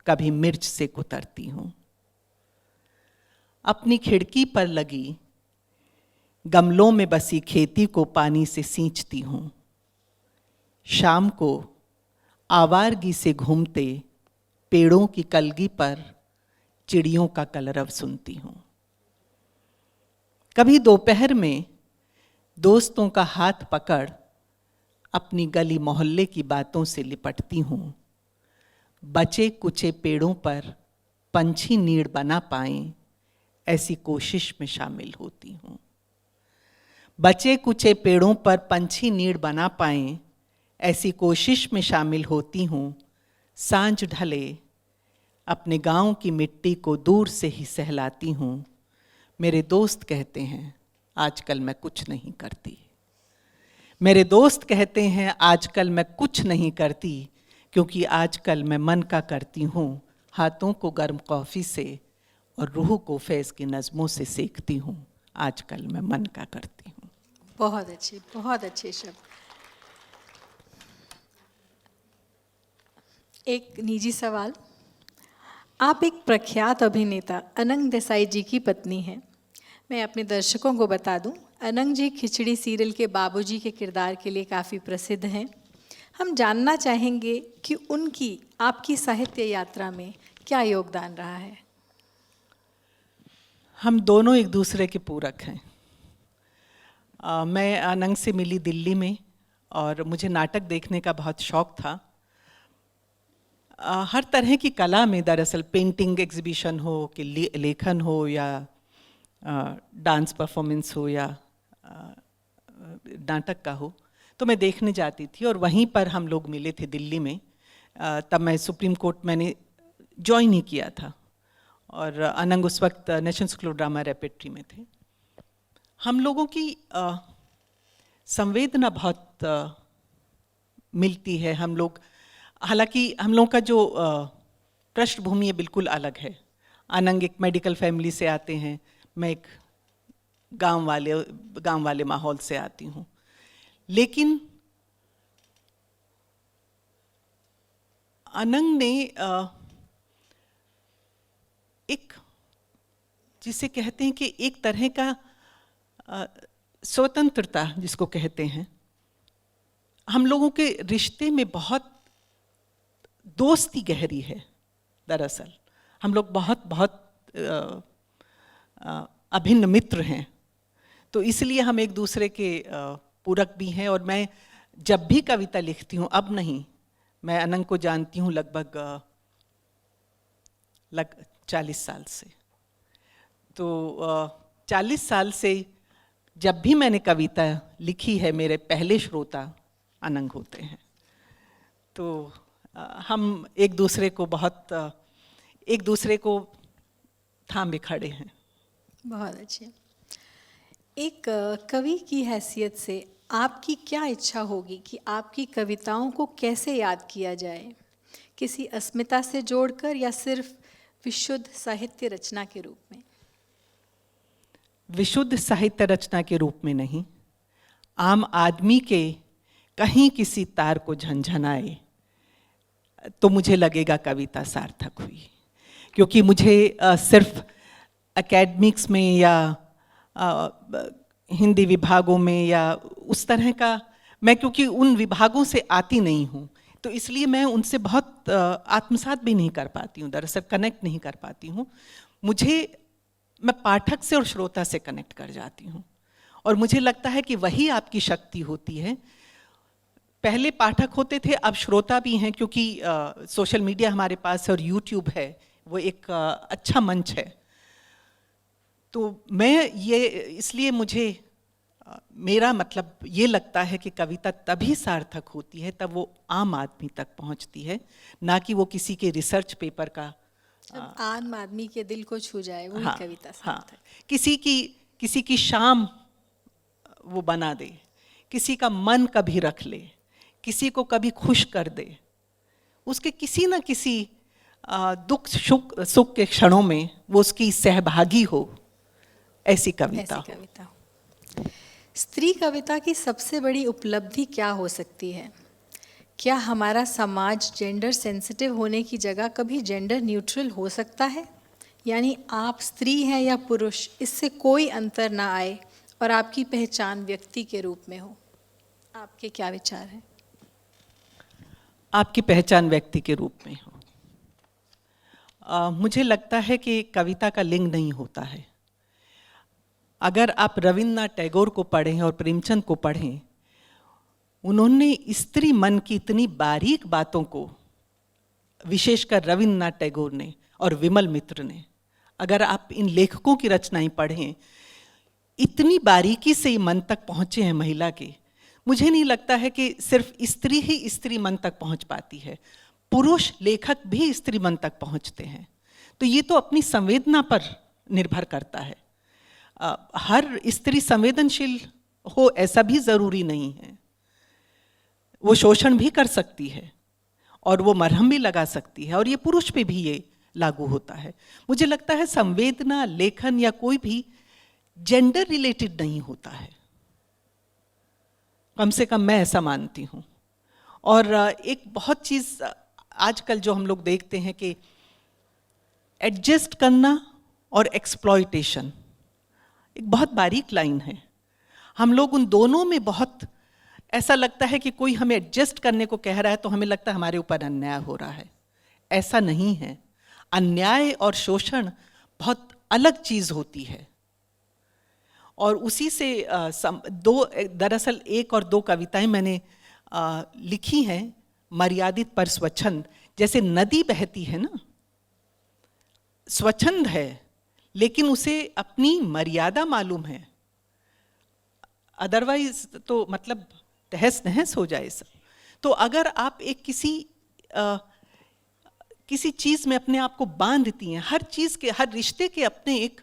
कभी मिर्च से कुतरती हूँ। अपनी खिड़की पर लगी गमलों में बसी खेती को पानी से सींचती हूँ। शाम को आवारगी से घूमते पेड़ों की कलगी पर चिड़ियों का कलरव सुनती हूँ। कभी दोपहर में दोस्तों का हाथ पकड़ अपनी गली मोहल्ले की बातों से लिपटती हूँ। बचे कुचे पेड़ों पर पंछी नीड़ बना पाएं, ऐसी कोशिश में शामिल होती हूँ। बचे कुचे पेड़ों पर पंछी नीड़ बना पाएं, ऐसी कोशिश में शामिल होती हूँ। सांझ ढले अपने गांव की मिट्टी को दूर से ही सहलाती हूँ। मेरे दोस्त कहते हैं आजकल मैं कुछ नहीं करती। मेरे दोस्त कहते हैं आजकल मैं कुछ नहीं करती, क्योंकि आजकल मैं मन का करती हूँ। हाथों को गर्म कॉफ़ी से और रूह को फैज़ की नज़मों से सेकती हूँ। आजकल मैं मन का करती हूँ।
बहुत अच्छे शब्द। एक निजी सवाल, आप एक प्रख्यात अभिनेता अनंग देसाई जी की पत्नी हैं। मैं अपने दर्शकों को बता दूं, अनंग जी खिचड़ी सीरियल के बाबूजी के किरदार के लिए काफ़ी प्रसिद्ध हैं। हम जानना चाहेंगे कि उनकी आपकी साहित्य यात्रा में क्या योगदान रहा है।
हम दोनों एक दूसरे के पूरक हैं। मैं अनंग से मिली दिल्ली में और मुझे नाटक देखने का बहुत शौक़ था। हर तरह की कला में, दरअसल पेंटिंग एग्जीबिशन हो कि लेखन हो या डांस परफॉर्मेंस हो या नाटक का हो, तो मैं देखने जाती थी और वहीं पर हम लोग मिले थे दिल्ली में। तब मैं सुप्रीम कोर्ट मैंने ज्वाइन ही किया था और अनंग उस वक्त national school of drama repertory में थे। हम लोगों की संवेदना बहुत मिलती है। हम लोग, हालांकि हम लोगों का जो पृष्ठभूमि है बिल्कुल अलग है। अनंग एक मेडिकल फैमिली से आते हैं, मैं एक गांव वाले माहौल से आती हूँ। लेकिन अनंग ने एक, जिसे कहते हैं कि एक तरह का स्वतंत्रता जिसको कहते हैं, हम लोगों के रिश्ते में बहुत दोस्ती गहरी है। दरअसल हम लोग बहुत अभिन्न मित्र हैं, तो इसलिए हम एक दूसरे के पूरक भी हैं। और मैं जब भी कविता लिखती हूँ, अब नहीं, मैं अनंग को जानती हूँ लगभग 40 साल से। तो 40 साल से जब भी मैंने कविता लिखी है, मेरे पहले श्रोता अनंग होते हैं। तो हम एक दूसरे को थामे खड़े हैं।
बहुत अच्छे। एक कवि की हैसियत से आपकी क्या इच्छा होगी कि आपकी कविताओं को कैसे याद किया जाए? किसी अस्मिता से जोड़कर या सिर्फ विशुद्ध साहित्य रचना के रूप में?
विशुद्ध साहित्य रचना के रूप में नहीं, आम आदमी के कहीं किसी तार को झंझनाए तो मुझे लगेगा कविता सार्थक हुई। क्योंकि मुझे सिर्फ एकेडमिक्स में या हिंदी विभागों में या उस तरह का, मैं क्योंकि उन विभागों से आती नहीं हूँ, तो इसलिए मैं उनसे बहुत आत्मसात भी नहीं कर पाती हूँ, दरअसल कनेक्ट नहीं कर पाती हूँ। मुझे मैं पाठक से और श्रोता से कनेक्ट कर जाती हूँ, और मुझे लगता है कि वही आपकी शक्ति होती है। पहले पाठक होते थे, अब श्रोता भी हैं, क्योंकि सोशल मीडिया हमारे पास है और यूट्यूब है, वो एक अच्छा मंच है। तो मैं ये इसलिए मुझे मेरा मतलब ये लगता है कि कविता तभी सार्थक होती है तब वो आम आदमी तक पहुंचती है, ना कि वो किसी के रिसर्च पेपर का
जब आम आदमी के दिल को छू जाए वही
हाँ,
कविता
हाँ,
सार्थक।
किसी की शाम वो बना दे, किसी का मन कभी रख ले, किसी को कभी खुश कर दे, उसके किसी न किसी दुख सुख के क्षणों में वो उसकी सहभागी हो, ऐसी कविता
ऐसी कविता। स्त्री कविता की सबसे बड़ी उपलब्धि क्या हो सकती है? क्या हमारा समाज जेंडर सेंसिटिव होने की जगह कभी जेंडर न्यूट्रल हो सकता है? यानी आप स्त्री हैं या पुरुष, इससे कोई अंतर ना आए और आपकी पहचान व्यक्ति के रूप में हो। आपके क्या विचार हैं?
आपकी पहचान व्यक्ति के रूप में हो। मुझे लगता है कि कविता का लिंग नहीं होता है। अगर आप रविन्द्रनाथ टैगोर को पढ़ें और प्रेमचंद को पढ़ें, उन्होंने स्त्री मन की इतनी बारीक बातों को, विशेषकर रविन्द्रनाथ टैगोर ने और विमल मित्र ने, अगर आप इन लेखकों की रचनाएं पढ़ें, इतनी बारीकी से ये मन तक पहुँचे हैं महिला के। मुझे नहीं लगता है कि सिर्फ स्त्री ही स्त्री मन तक पहुँच पाती है, पुरुष लेखक भी स्त्री मन तक पहुँचते हैं। तो ये तो अपनी संवेदना पर निर्भर करता है। हर स्त्री संवेदनशील हो ऐसा भी ज़रूरी नहीं है। वो शोषण भी कर सकती है और वो मरहम भी लगा सकती है, और ये पुरुष पे भी ये लागू होता है। मुझे लगता है संवेदना, लेखन या कोई भी जेंडर रिलेटेड नहीं होता है, कम से कम मैं ऐसा मानती हूँ। और एक बहुत चीज़ आजकल जो हम लोग देखते हैं कि एडजस्ट करना और एक्सप्लॉयटेशन एक बहुत बारीक लाइन है। हम लोग उन दोनों में बहुत, ऐसा लगता है कि कोई हमें एडजस्ट करने को कह रहा है तो हमें लगता है हमारे ऊपर अन्याय हो रहा है। ऐसा नहीं है। अन्याय और शोषण बहुत अलग चीज़ होती है। और उसी से दरअसल एक और दो कविताएं मैंने लिखी हैं, मर्यादित पर स्वच्छंद। जैसे नदी बहती है ना, स्वच्छंद है, लेकिन उसे अपनी मर्यादा मालूम है, अदरवाइज तो मतलब तहस नहस हो जाए सब। तो अगर आप एक किसी चीज़ में अपने आप को बांधती हैं, हर चीज़ के, हर रिश्ते के अपने एक,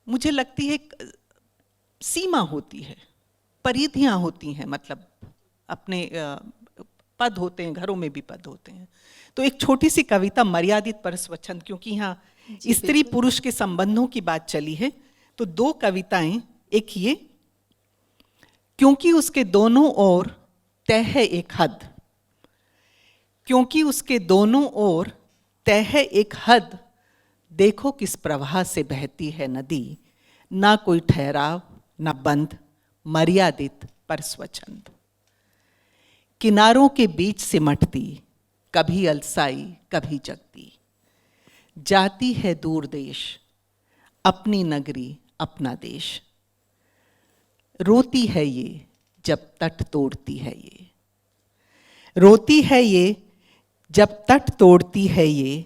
मुझे लगती है एक सीमा होती है, परिधियाँ होती हैं, मतलब अपने पद होते हैं, घरों में भी पद होते हैं। तो एक छोटी सी कविता मर्यादित पर स्वच्छंद, क्योंकि यहाँ स्त्री पुरुष के संबंधों की बात चली है, तो दो कविताएं। एक ये, क्योंकि उसके दोनों ओर तय है एक हद, क्योंकि उसके दोनों ओर तय है एक हद, देखो किस प्रवाह से बहती है नदी, ना कोई ठहराव ना बंद, मर्यादित पर स्वच्छंद। किनारों के बीच सिमटती, कभी अलसाई कभी जगती, जाती है दूर देश, अपनी नगरी अपना देश, रोती है ये जब तट तोड़ती है ये, रोती है ये जब तट तोड़ती है ये,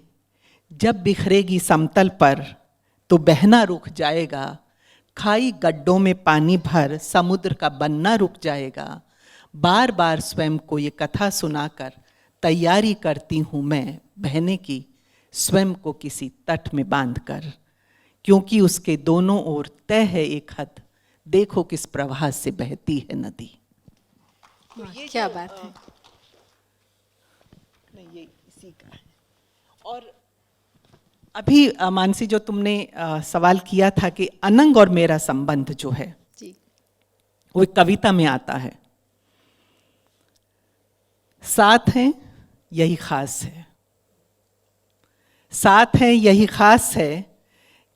जब बिखरेगी समतल पर तो बहना रुक जाएगा, खाई गड्ढों में पानी भर समुद्र का बनना रुक जाएगा, बार बार स्वयं को ये कथा सुनाकर तैयारी करती हूँ मैं बहने की, स्वयं को किसी तट में बांधकर, क्योंकि उसके दोनों ओर तय है एक हद, देखो किस प्रवाह से बहती है नदी।
क्या बात है।
नहीं, ये इसी का है। और अभी मानसी, जो तुमने सवाल किया था कि अनंग और मेरा संबंध जो है
जी,
वो एक कविता में आता है। साथ हैं यही खास है, साथ हैं यही खास है,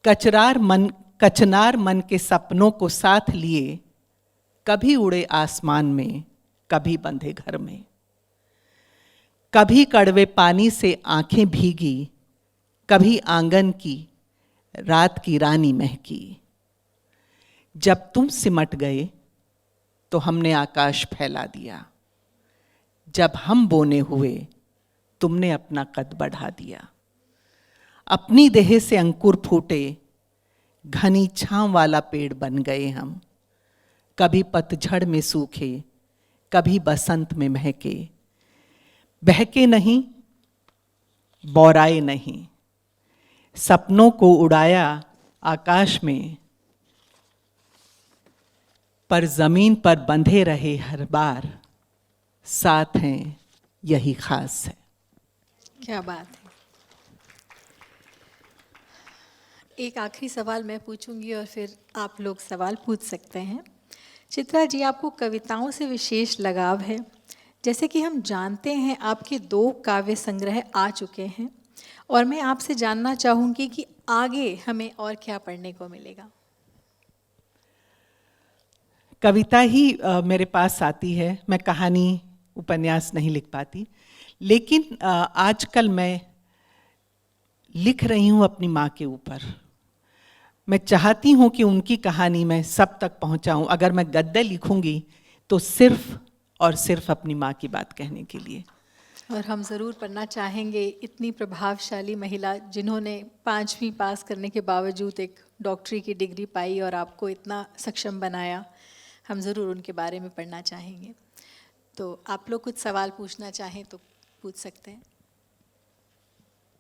कचनार मन के सपनों को साथ लिए, कभी उड़े आसमान में कभी बंधे घर में, कभी कड़वे पानी से आंखें भीगी, कभी आंगन की रात की रानी महकी। जब तुम सिमट गए तो हमने आकाश फैला दिया। जब हम बोने हुए तुमने अपना कद बढ़ा दिया। अपनी देह से अंकुर फूटे, घनी छांव वाला पेड़ बन गए हम। कभी पतझड़ में सूखे, कभी बसंत में महके। बहके नहीं, बौराए नहीं, सपनों को उड़ाया आकाश में, पर जमीन पर बंधे रहे हर बार। साथ हैं यही खास है।
क्या बात है। एक आखिरी सवाल मैं पूछूंगी और फिर आप लोग सवाल पूछ सकते हैं। चित्रा जी, आपको कविताओं से विशेष लगाव है। जैसे कि हम जानते हैं आपके 2 काव्य संग्रह आ चुके हैं और मैं आपसे जानना चाहूँगी कि आगे हमें और क्या पढ़ने को मिलेगा।
कविता ही मेरे पास आती है। मैं कहानी, उपन्यास नहीं लिख पाती, लेकिन आजकल मैं लिख रही हूँ अपनी माँ के ऊपर। मैं चाहती हूँ कि उनकी कहानी मैं सब तक पहुँचाऊँ। अगर मैं गद्य लिखूँगी तो सिर्फ और सिर्फ अपनी माँ की बात कहने के लिए।
और हम ज़रूर पढ़ना चाहेंगे। इतनी प्रभावशाली महिला जिन्होंने 5वीं पास करने के बावजूद एक डॉक्टरी की डिग्री पाई और आपको इतना सक्षम बनाया, हम ज़रूर उनके बारे में पढ़ना चाहेंगे। तो आप लोग कुछ सवाल पूछना चाहें तो पूछ सकते हैं।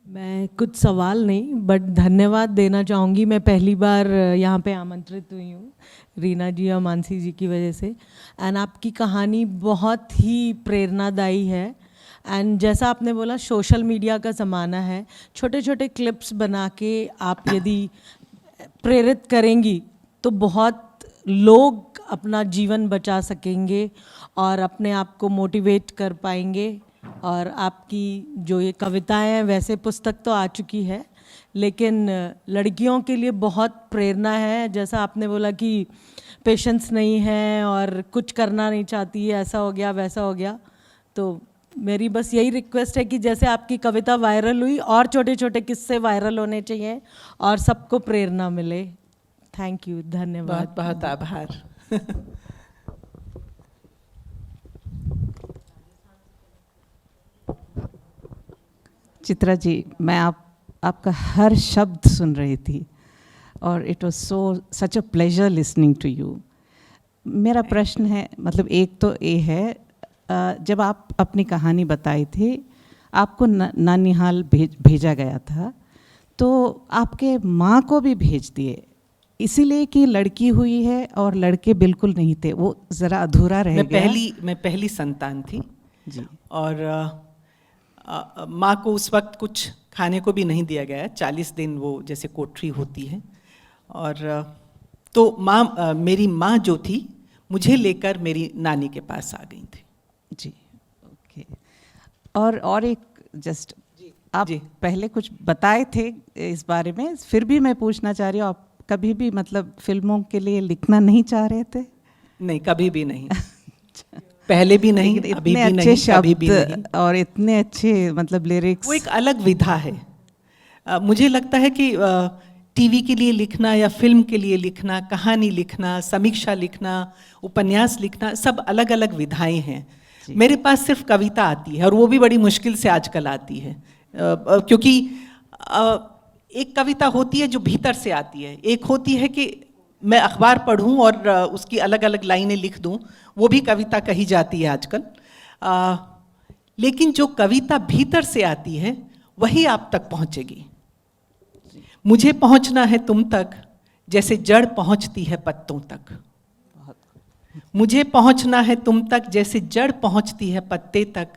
मैं कुछ सवाल नहीं बट धन्यवाद देना चाहूँगी। मैं पहली बार यहाँ पे आमंत्रित हुई हूँ रीना जी और मानसी जी की वजह से। एंड आपकी कहानी बहुत ही प्रेरणादायी है। एंड जैसा आपने बोला, सोशल मीडिया का ज़माना है। छोटे छोटे क्लिप्स बना के आप यदि प्रेरित करेंगी तो बहुत लोग अपना जीवन बचा सकेंगे और अपने आप को मोटिवेट कर पाएंगे। और आपकी जो ये कविताएं हैं, वैसे पुस्तक तो आ चुकी है, लेकिन लड़कियों के लिए बहुत प्रेरणा है। जैसा आपने बोला कि पेशेंस नहीं है और कुछ करना नहीं चाहती है, ऐसा हो गया वैसा हो गया। तो मेरी बस यही रिक्वेस्ट है कि जैसे आपकी कविता वायरल हुई और छोटे छोटे किस्से वायरल होने चाहिए और सबको प्रेरणा मिले। थैंक यू, धन्यवाद।
बहुत बहुत आभार।
चित्रा जी, मैं आपका हर शब्द सुन रही थी और it was such a pleasure listening to you. मेरा प्रश्न है, मतलब एक तो ये है, जब आप अपनी कहानी बताई थी, आपको नानिहाल भेजा गया था, तो आपके माँ को भी भेज दिए इसीलिए कि लड़की हुई है और लड़के बिल्कुल नहीं थे, वो ज़रा अधूरा रह गया।
मैं पहली संतान थी
जी।
और माँ को उस वक्त कुछ खाने को भी नहीं दिया गया। 40 दिन वो जैसे कोठरी होती है। और तो मेरी माँ जो थी, मुझे लेकर मेरी नानी के पास आ गई थी।
जी, ओके। और एक जस्ट आप
जी।
पहले कुछ बताए थे इस बारे में, फिर भी मैं पूछना चाह रही हूँ, आप कभी भी मतलब फिल्मों के लिए लिखना नहीं चाह रहे थे?
नहीं, कभी भी नहीं। पहले भी नहीं,
लेकिन
अभी
इतने
भी
अच्छे
नहीं,
शब्द
कभी भी नहीं।
और इतने अच्छे मतलब लिरिक्स।
वो एक अलग विधा है। मुझे लगता है कि टीवी के लिए लिखना या फिल्म के लिए लिखना, कहानी लिखना, समीक्षा लिखना, उपन्यास लिखना, सब अलग अलग विधाएं हैं। मेरे पास सिर्फ कविता आती है और वो भी बड़ी मुश्किल से आजकल आती है, क्योंकि एक कविता होती है जो भीतर से आती है, एक होती है कि मैं अखबार पढ़ूं और उसकी अलग अलग लाइनें लिख दूं, वो भी कविता कही जाती है आजकल। लेकिन जो कविता भीतर से आती है वही आप तक पहुंचेगी। मुझे पहुंचना है तुम तक जैसे जड़ पहुंचती है पत्तों तक। मुझे पहुंचना है तुम तक जैसे जड़ पहुंचती है पत्ते तक,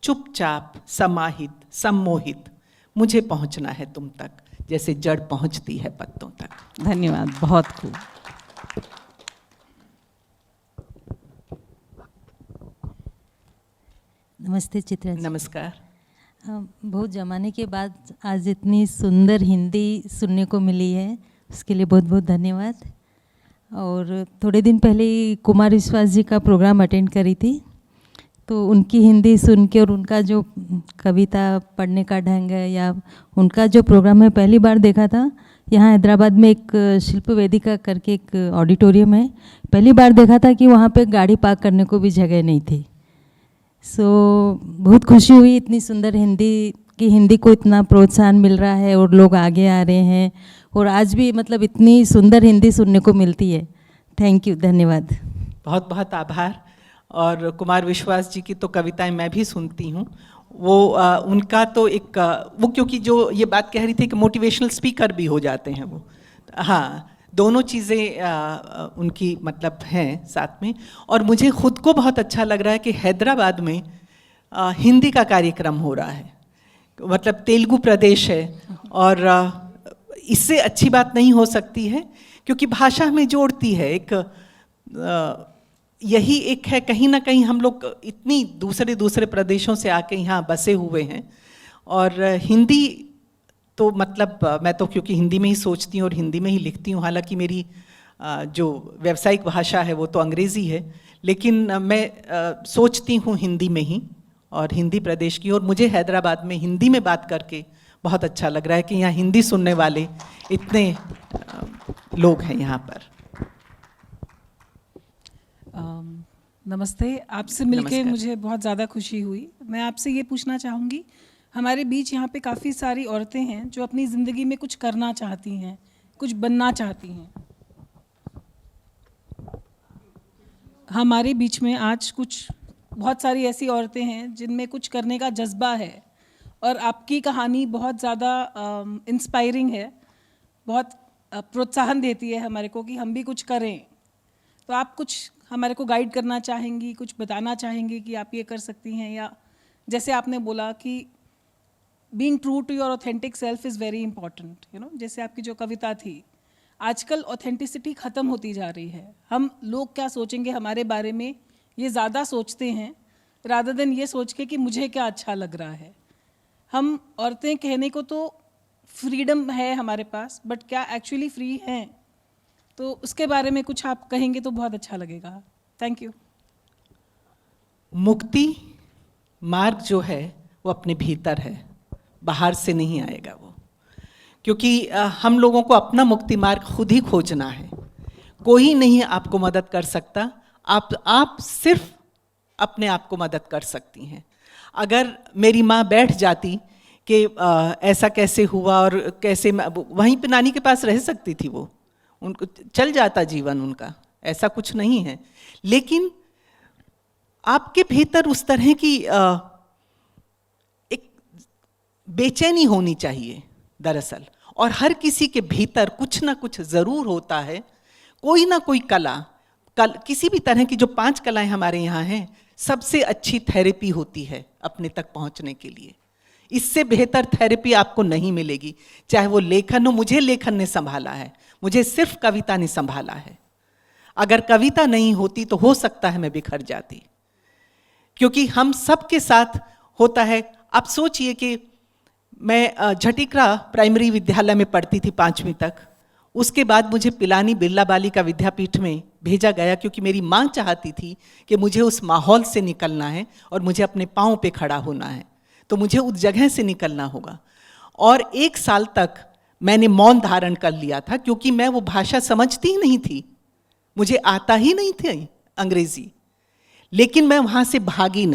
चुपचाप, समाहित, सम्मोहित। मुझे पहुंचना है तुम तक जैसे जड़ पहुंचती है पत्तों तक।
धन्यवाद, बहुत खूब।
नमस्ते चित्रा जी।
नमस्कार।
बहुत ज़माने के बाद आज इतनी सुंदर हिंदी सुनने को मिली है, उसके लिए बहुत बहुत धन्यवाद। और थोड़े दिन पहले ही कुमार विश्वास जी का प्रोग्राम अटेंड करी थी, तो उनकी हिंदी सुन के और उनका जो कविता पढ़ने का ढंग है या उनका जो प्रोग्राम मैं पहली बार देखा था, यहाँ हैदराबाद में एक शिल्प वेदिका करके एक ऑडिटोरियम है, पहली बार देखा था कि वहाँ पे गाड़ी पार्क करने को भी जगह नहीं थी। बहुत खुशी हुई, इतनी सुंदर हिंदी को इतना प्रोत्साहन मिल रहा है और लोग आगे आ रहे हैं, और आज भी मतलब इतनी सुंदर हिंदी सुनने को मिलती है। थैंक यू, धन्यवाद।
बहुत बहुत आभार। और कुमार विश्वास जी की तो कविताएं मैं भी सुनती हूँ। वो उनका तो एक वो, क्योंकि जो ये बात कह रही थी कि मोटिवेशनल स्पीकर भी हो जाते हैं वो, हाँ, दोनों चीज़ें उनकी मतलब हैं साथ में। और मुझे खुद को बहुत अच्छा लग रहा है कि हैदराबाद में हिंदी का कार्यक्रम हो रहा है, मतलब तेलुगु प्रदेश है, और इससे अच्छी बात नहीं हो सकती है, क्योंकि भाषा हमें जोड़ती है। यही एक है, कहीं ना कहीं हम लोग इतनी दूसरे प्रदेशों से आके यहाँ बसे हुए हैं, और हिंदी तो मतलब मैं तो क्योंकि हिंदी में ही सोचती हूँ और हिंदी में ही लिखती हूँ, हालांकि मेरी जो व्यावसायिक भाषा है वो तो अंग्रेज़ी है, लेकिन मैं सोचती हूँ हिंदी में ही, और हिंदी प्रदेश की। और मुझे हैदराबाद में हिंदी में बात करके बहुत अच्छा लग रहा है कि यहाँ हिंदी सुनने वाले इतने लोग हैं यहाँ पर।
नमस्ते, आपसे मिलके
नमस्कार।
मुझे बहुत ज़्यादा खुशी हुई। मैं आपसे ये पूछना चाहूँगी, हमारे बीच यहाँ पे काफ़ी सारी औरतें हैं जो अपनी ज़िंदगी में कुछ करना चाहती हैं, कुछ बनना चाहती हैं। हमारे बीच में आज कुछ बहुत सारी ऐसी औरतें हैं जिनमें कुछ करने का जज्बा है, और आपकी कहानी बहुत ज़्यादा इंस्पायरिंग है, बहुत प्रोत्साहन देती है हमारे को कि हम भी कुछ करें। तो आप कुछ हमारे को गाइड करना चाहेंगी, कुछ बताना चाहेंगी कि आप ये कर सकती हैं, या जैसे आपने बोला कि being true to your authentic self is very important, you know, जैसे आपकी जो कविता थी, आजकल ऑथेंटिसिटी ख़त्म होती जा रही है। हम लोग क्या सोचेंगे हमारे बारे में ये ज़्यादा सोचते हैं, रादर देन ये सोच के कि मुझे क्या अच्छा लग रहा है। हम औरतें कहने को तो फ्रीडम है हमारे पास, बट क्या एक्चुअली फ्री हैं? तो उसके बारे में कुछ आप कहेंगे तो बहुत अच्छा लगेगा। Thank you.
मुक्ति मार्ग जो है वो अपने भीतर है, बाहर से नहीं आएगा वो, क्योंकि हम लोगों को अपना मुक्ति मार्ग खुद ही खोजना है। कोई नहीं आपको मदद कर सकता, आप सिर्फ अपने आप को मदद कर सकती हैं। अगर मेरी माँ बैठ जाती कि ऐसा कैसे हुआ और कैसे, वहीं पे नानी के पास रह सकती थी, वो उनको चल जाता जीवन उनका, ऐसा कुछ नहीं है। लेकिन आपके भीतर उस तरह की एक बेचैनी होनी चाहिए दरअसल, और हर किसी के भीतर कुछ ना कुछ ज़रूर होता है, कोई ना कोई कला किसी भी तरह की। जो 5 कलाएं हमारे यहाँ हैं, सबसे अच्छी थेरेपी होती है अपने तक पहुँचने के लिए। इससे बेहतर थेरेपी आपको नहीं मिलेगी, चाहे वो लेखन हो। मुझे लेखन ने संभाला है, मुझे सिर्फ कविता ने संभाला है। अगर कविता नहीं होती तो हो सकता है मैं बिखर जाती, क्योंकि हम सबके साथ होता है। आप सोचिए कि मैं झटिकरा प्राइमरी विद्यालय में पढ़ती थी 5वीं तक, उसके बाद मुझे पिलानी बिरला बालिका विद्यापीठ में भेजा गया, क्योंकि मेरी माँ चाहती थी कि मुझे उस माहौल से निकलना है और मुझे अपने पाँव पे खड़ा होना है, तो मुझे उस जगह से निकलना होगा। और 1 साल तक मैंने मौन धारण कर लिया था, क्योंकि मैं वो भाषा समझती ही नहीं थी, मुझे आता ही नहीं थी अंग्रेजी। लेकिन मैं वहाँ से भागी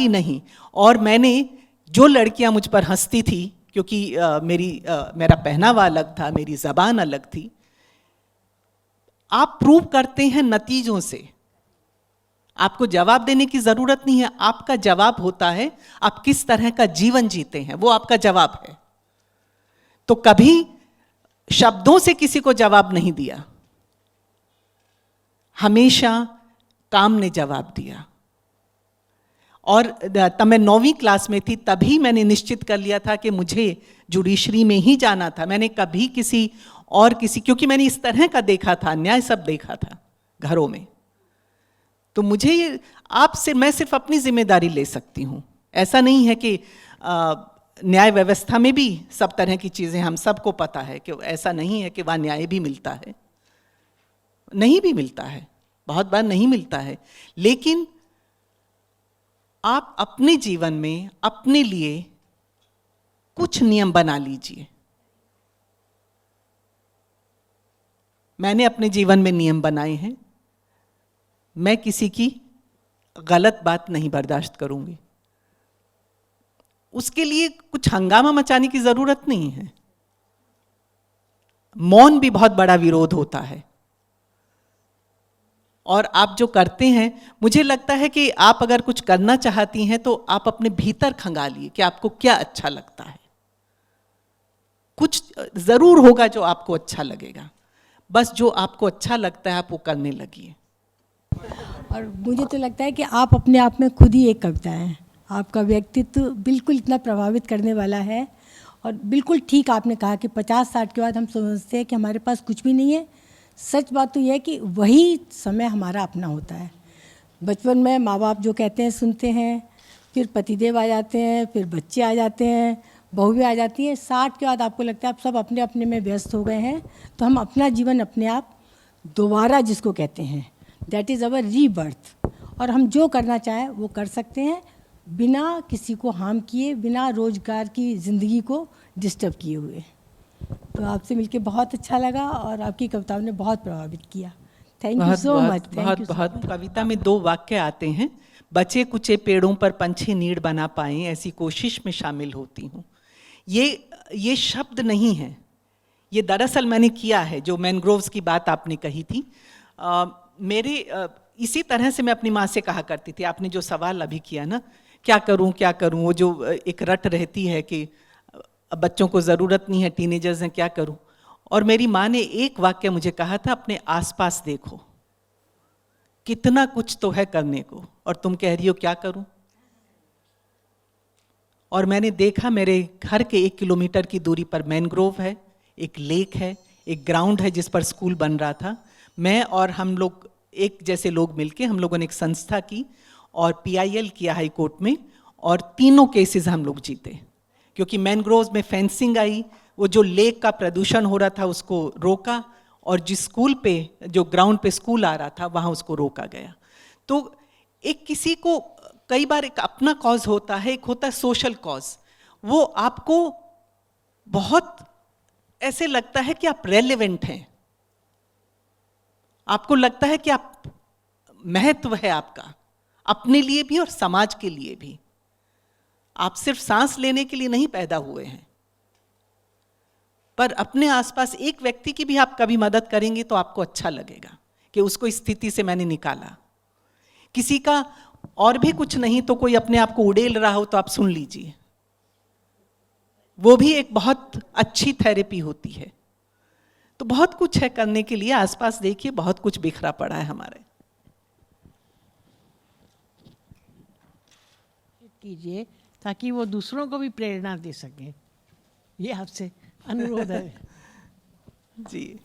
नहीं। और मैंने, जो लड़कियाँ मुझ पर हंसती थी, क्योंकि मेरा पहनावा अलग था, मेरी ज़बान अलग थी। आप प्रूव करते हैं नतीजों से, आपको जवाब देने की ज़रूरत नहीं है। आपका जवाब होता है आप किस तरह का जीवन जीते हैं, वो आपका जवाब है। तो कभी शब्दों से किसी को जवाब नहीं दिया, हमेशा काम ने जवाब दिया। और तब मैं 9वीं क्लास में थी, तभी मैंने निश्चित कर लिया था कि मुझे जुडिशरी में ही जाना था। मैंने कभी क्योंकि मैंने इस तरह का देखा था, अन्याय सब देखा था घरों में। तो मुझे ये मैं सिर्फ अपनी जिम्मेदारी ले सकती हूँ। ऐसा नहीं है कि न्याय व्यवस्था में भी सब तरह की चीज़ें हम सबको पता है कि ऐसा नहीं है कि वहाँ न्याय भी मिलता है, नहीं भी मिलता है, बहुत बार नहीं मिलता है। लेकिन आप अपने जीवन में अपने लिए कुछ नियम बना लीजिए। मैंने अपने जीवन में नियम बनाए हैं। मैं किसी की गलत बात नहीं बर्दाश्त करूंगी। उसके लिए कुछ हंगामा मचाने की जरूरत नहीं है। मौन भी बहुत बड़ा विरोध होता है। और आप जो करते हैं, मुझे लगता है कि आप अगर कुछ करना चाहती हैं तो आप अपने भीतर खंगालिए कि आपको क्या अच्छा लगता है। कुछ जरूर होगा जो आपको अच्छा लगेगा, बस जो आपको अच्छा लगता है आप वो करने लगिए।
और मुझे तो लगता है कि आप अपने आप में खुद ही एक कविता हैं। आपका व्यक्तित्व बिल्कुल इतना प्रभावित करने वाला है। और बिल्कुल ठीक आपने कहा कि 50-60 के बाद हम समझते हैं कि हमारे पास कुछ भी नहीं है। सच बात तो यह है कि वही समय हमारा अपना होता है। बचपन में माँ बाप जो कहते हैं सुनते हैं, फिर पतिदेव आ जाते हैं, फिर बच्चे आ जाते हैं, बहू भी आ जाती है। 60 के बाद आपको लगता है आप सब अपने अपने में व्यस्त हो गए हैं, तो हम अपना जीवन अपने आप दोबारा जिसको कहते हैं, दैट इज़ अवर रीबर्थ। और हम जो करना चाहें वो कर सकते हैं, बिना किसी को हार्म किए, बिना रोजगार की ज़िंदगी को डिस्टर्ब किए हुए। तो आपसे मिलके बहुत अच्छा लगा और आपकी कविताओं ने बहुत प्रभावित किया। Thank you so much.
बहुत कविता में 2 वाक्य आते हैं, बचे कुचे पेड़ों पर पंछी नीड़ बना पाएं, ऐसी कोशिश में शामिल होती हूँ। ये शब्द नहीं है, ये दरअसल मैंने किया है। जो मैनग्रोव्स की बात आपने कही थी, इसी तरह से मैं अपनी माँ से कहा करती थी। आपने जो सवाल अभी किया ना, क्या करूं, वो जो एक रट रहती है कि बच्चों को ज़रूरत नहीं है, टीनेजर्स हैं, क्या करूं। और मेरी माँ ने एक वाक्य मुझे कहा था, अपने आसपास देखो, कितना कुछ तो है करने को, और तुम कह रही हो क्या करूं। और मैंने देखा, मेरे घर के 1 किलोमीटर की दूरी पर मैनग्रोव है, एक लेक है, एक ग्राउंड है जिस पर स्कूल बन रहा था। मैं और हम लोग एक जैसे लोग मिलके हम लोगों ने एक संस्था की और PIL किया हाई कोर्ट में, और 3 केसेस हम लोग जीते, क्योंकि मैनग्रोव्स में फेंसिंग आई, वो जो लेक का प्रदूषण हो रहा था उसको रोका, और जिस स्कूल पे, जो ग्राउंड पे स्कूल आ रहा था वहाँ उसको रोका गया। तो एक किसी को कई बार एक अपना कॉज होता है, एक होता है सोशल कॉज। वो आपको बहुत ऐसे लगता है कि आप रेलेवेंट हैं, आपको लगता है कि आप महत्व है आपका, अपने लिए भी और समाज के लिए भी। आप सिर्फ सांस लेने के लिए नहीं पैदा हुए हैं, पर अपने आसपास एक व्यक्ति की भी आप कभी मदद करेंगे तो आपको अच्छा लगेगा कि उसको इस स्थिति से मैंने निकाला। किसी का और भी कुछ नहीं तो कोई अपने आप को उड़ेल रहा हो तो आप सुन लीजिए, वो भी एक बहुत अच्छी थेरेपी होती है। तो बहुत कुछ है करने के लिए, आसपास देखिए बहुत कुछ बिखरा पड़ा है हमारे।
कीजिए ताकि वो दूसरों को भी प्रेरणा दे सके, ये आपसे अनुरोध है।
जी,